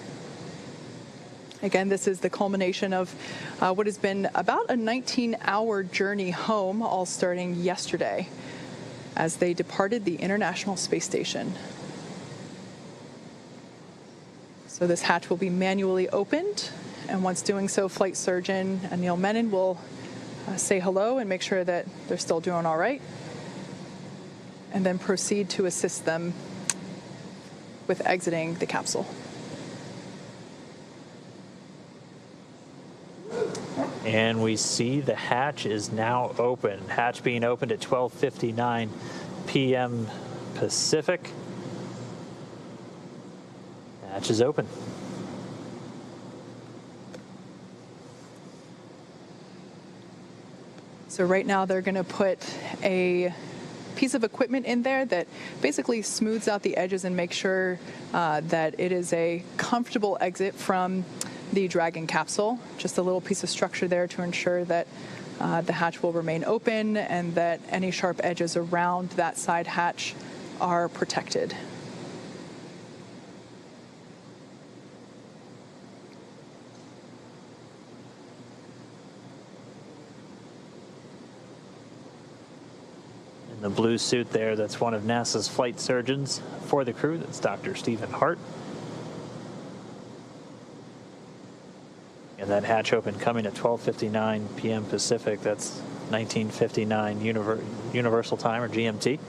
Speaker 2: Again, this is the culmination of what has been about a 19-hour journey home, all starting yesterday as they departed the International Space Station. So this hatch will be manually opened, and once doing so, Flight Surgeon Neil Menon will say hello and make sure that they're still doing all right, and then proceed to assist them with exiting the capsule.
Speaker 1: And we see the hatch is now open. Hatch being opened at 12:59 p.m. Pacific. Hatch is open.
Speaker 2: So right now they're going to put a piece of equipment in there that basically smooths out the edges and makes sure that it is a comfortable exit from the Dragon capsule. Just a little piece of structure there to ensure that the hatch will remain open and that any sharp edges around that side hatch are protected.
Speaker 1: In the blue suit there, that's one of NASA's flight surgeons for the crew. That's Dr. Stephen Hart. And that hatch open coming at 12:59 p.m. Pacific. That's 1959 Universal Time, or GMT.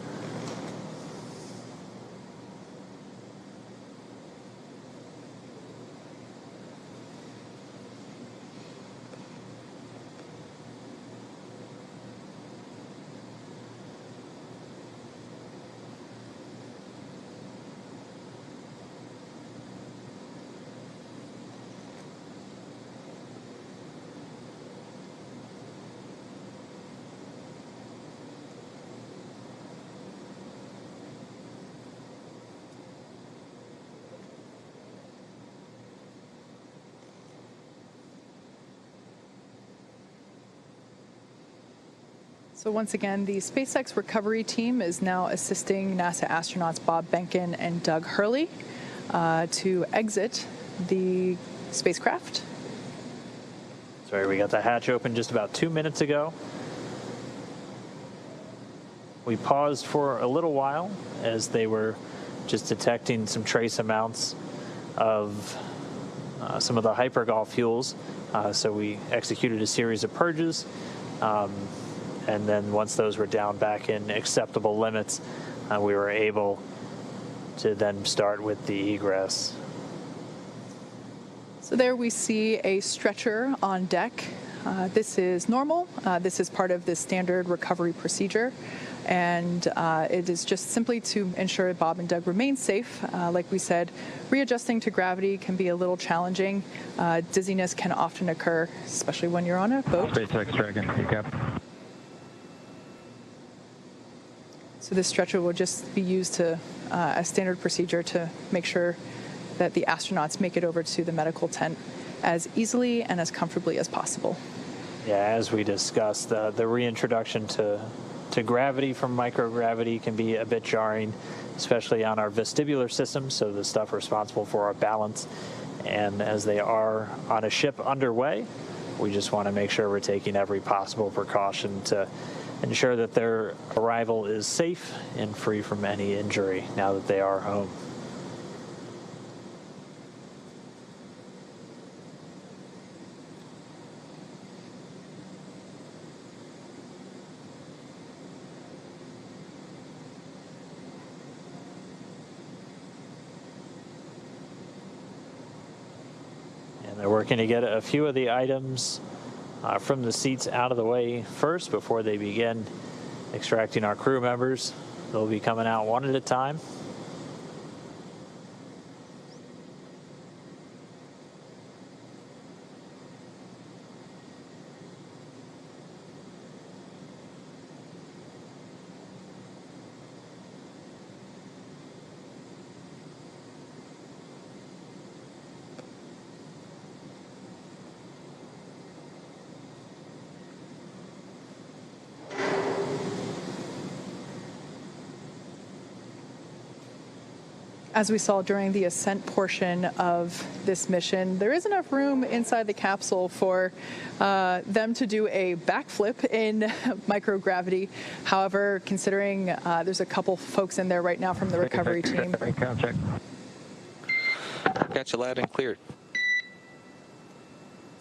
Speaker 2: So once again, the SpaceX recovery team is now assisting NASA astronauts Bob Behnken and Doug Hurley to exit the spacecraft.
Speaker 1: Sorry, we got the hatch open just about 2 minutes ago. We paused for a little while as they were just detecting some trace amounts of some of the hypergol fuels. So we executed a series of purges. And then once those were down back in acceptable limits, we were able to then start with the egress.
Speaker 2: So there we see a stretcher on deck. This is normal. This is part of the standard recovery procedure. And it is just simply to ensure Bob and Doug remain safe. Like we said, readjusting to gravity can be a little challenging. Dizziness can often occur, especially when you're on a boat.
Speaker 4: SpaceX Dragon, yep.
Speaker 2: So this stretcher will just be used to as standard procedure to make sure that the astronauts make it over to the medical tent as easily and as comfortably as possible.
Speaker 1: Yeah, as we discussed, the reintroduction to gravity from microgravity can be a bit jarring, especially on our vestibular system, so the stuff responsible for our balance. And as they are on a ship underway, we just want to make sure we're taking every possible precaution to ensure that their arrival is safe and free from any injury now that they are home. They're working to get a few of the items from the seats out of the way first before they begin extracting our crew members. They'll be coming out one at a time.
Speaker 2: As we saw during the ascent portion of this mission, there is enough room inside the capsule for them to do a backflip in microgravity. However, considering there's a couple folks in there right now from the recovery team.
Speaker 4: Check.
Speaker 3: Got you loud and clear.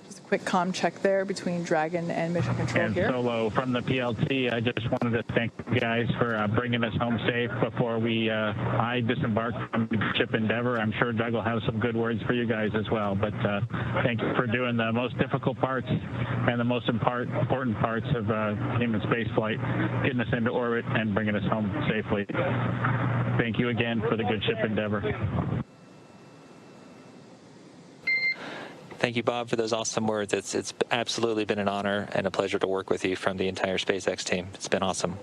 Speaker 2: Just a quick comm check there between Dragon and Mission Control
Speaker 4: And
Speaker 2: here.
Speaker 4: Solo from the PLT, I just wanted to thank you guys for bringing us home safe before I disembarked from ship Endeavour. I'm sure Doug will have some good words for you guys as well. But thank you for doing the most difficult parts and the most important parts of human spaceflight, getting us into orbit and bringing us home safely. Thank you again for the good ship Endeavour.
Speaker 3: Thank you, Bob, for those awesome words. It's absolutely been an honor and a pleasure to work with you from the entire SpaceX team. It's been awesome.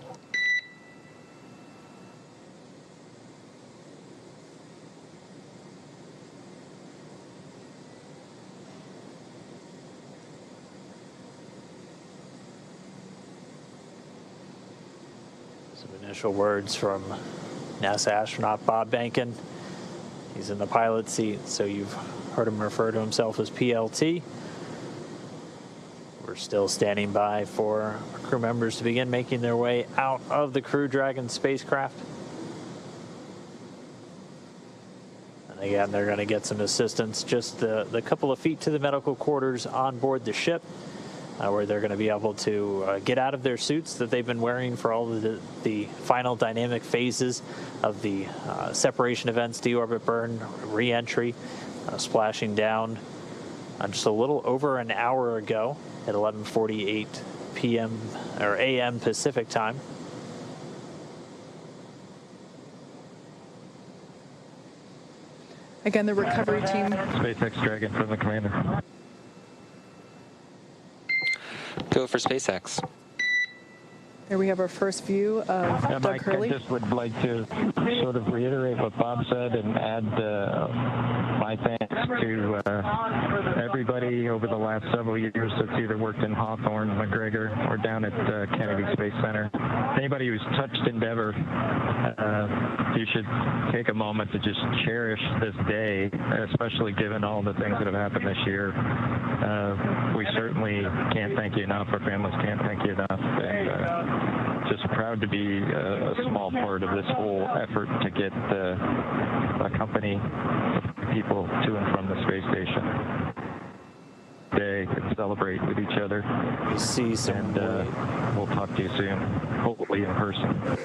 Speaker 1: Some initial words from NASA astronaut Bob Behnken. He's in the pilot seat, so you've heard him refer to himself as PLT. We're still standing by for our crew members to begin making their way out of the Crew Dragon spacecraft. And again, they're going to get some assistance just the couple of feet to the medical quarters on board the ship, where they're going to be able to get out of their suits that they've been wearing for all of the final dynamic phases of the separation events, deorbit burn, re-entry, splashing down just a little over an hour ago at 11:48 p.m. or a.m. Pacific time.
Speaker 2: Again, the recovery team.
Speaker 4: SpaceX Dragon from the commander.
Speaker 3: Go for SpaceX.
Speaker 2: There we have our first view of Doug
Speaker 4: Mike,
Speaker 2: Hurley.
Speaker 4: I just would like to sort of reiterate what Bob said and add my thanks to everybody over the last several years that's either worked in Hawthorne, McGregor, or down at Kennedy Space Center. Anybody who's touched Endeavour, you should take a moment to just cherish this day, especially given all the things that have happened this year. We certainly can't thank you enough. Our families can't thank you enough. And, just proud to be a small part of this whole effort to get a company of people to and from the space station. They can celebrate with each other.
Speaker 1: You see some.
Speaker 4: And we'll talk to you soon, hopefully in person.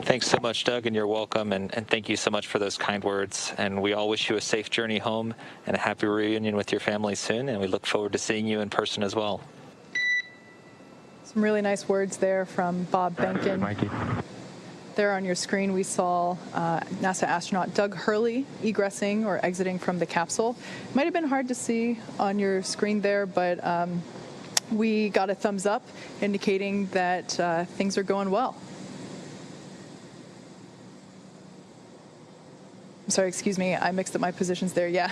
Speaker 3: Thanks so much, Doug, and you're welcome. And thank you so much for those kind words. And we all wish you a safe journey home and a happy reunion with your family soon. And we look forward to seeing you in person as well.
Speaker 2: Some really nice words there from Bob Behnken.
Speaker 4: Mikey.
Speaker 2: There on your screen, we saw NASA astronaut Doug Hurley egressing or exiting from the capsule. Might have been hard to see on your screen there, but we got a thumbs up indicating that things are going well. I'm sorry, excuse me, I mixed up my positions there. Yeah,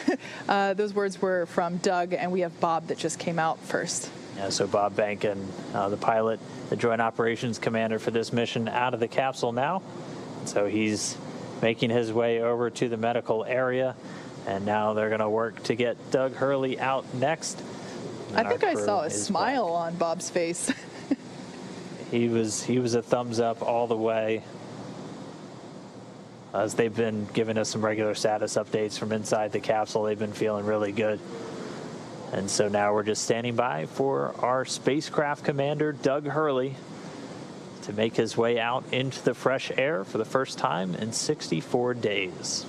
Speaker 2: those words were from Doug, and we have Bob that just came out first.
Speaker 1: Yeah, so Bob Behnken, the pilot, the Joint Operations Commander for this mission, out of the capsule now. So he's making his way over to the medical area, and now they're going to work to get Doug Hurley out next.
Speaker 2: I think I saw a smile on Bob's face.
Speaker 1: He was a thumbs up all the way. As they've been giving us some regular status updates from inside the capsule, they've been feeling really good. And so now we're just standing by for our spacecraft commander, Doug Hurley, to make his way out into the fresh air for the first time in 64 days.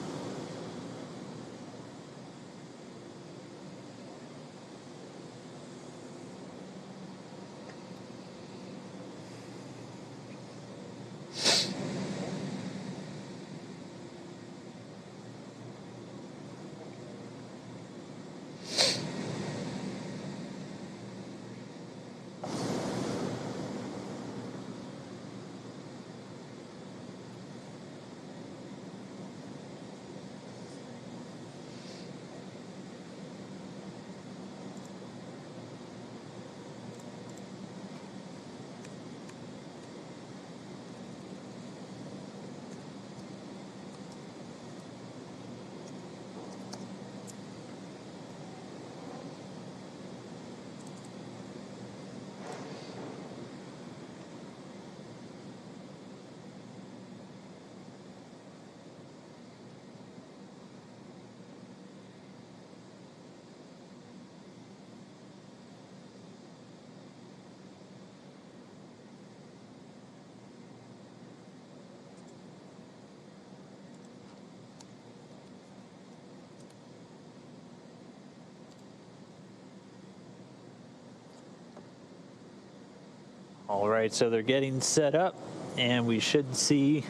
Speaker 1: All right, so they're getting set up, and we should see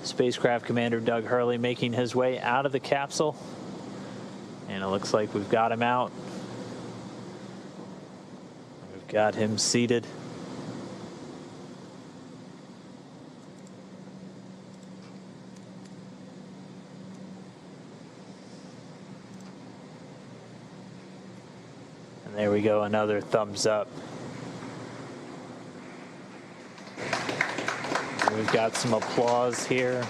Speaker 1: spacecraft commander Doug Hurley making his way out of the capsule. And it looks like we've got him out. We've got him seated. And there we go, another thumbs up. We've got some applause here.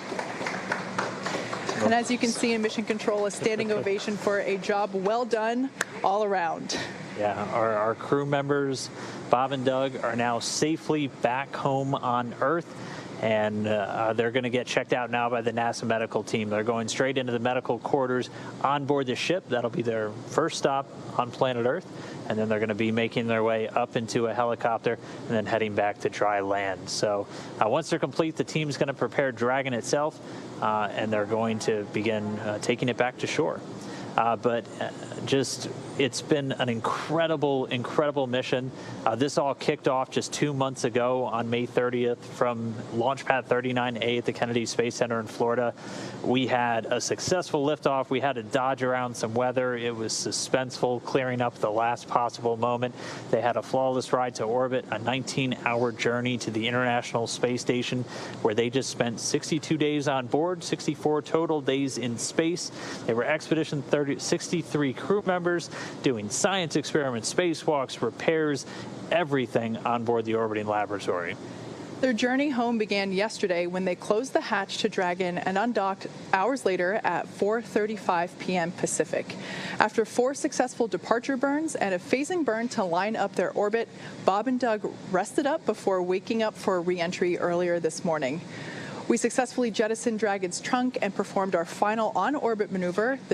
Speaker 2: And as you can see in Mission Control, a standing ovation for a job well done all around.
Speaker 1: Yeah, our crew members, Bob and Doug, are now safely back home on Earth, and they're going to get checked out now by the NASA medical team. They're going straight into the medical quarters on board the ship. That'll be their first stop on planet Earth, and then they're going to be making their way up into a helicopter and then heading back to dry land. So once they're complete, the team's going to prepare Dragon itself, and they're going to begin taking it back to shore. But it's been an incredible mission. This all kicked off just 2 months ago on May 30th from Launch Pad 39A at the Kennedy Space Center in Florida. We had a successful liftoff. We had to dodge around some weather. It was suspenseful, clearing up the last possible moment. They had a flawless ride to orbit, a 19-hour journey to the International Space Station, where they just spent 62 days on board, 64 total days in space. They were Expedition 63 crew members doing science experiments, spacewalks, repairs, everything on board the orbiting laboratory.
Speaker 2: Their journey home began yesterday when they closed the hatch to Dragon and undocked hours later at 4:35 p.m. Pacific. After 4 successful departure burns and a phasing burn to line up their orbit, Bob and Doug rested up before waking up for re-entry earlier this morning. We successfully jettisoned Dragon's trunk and performed our final on-orbit maneuver, the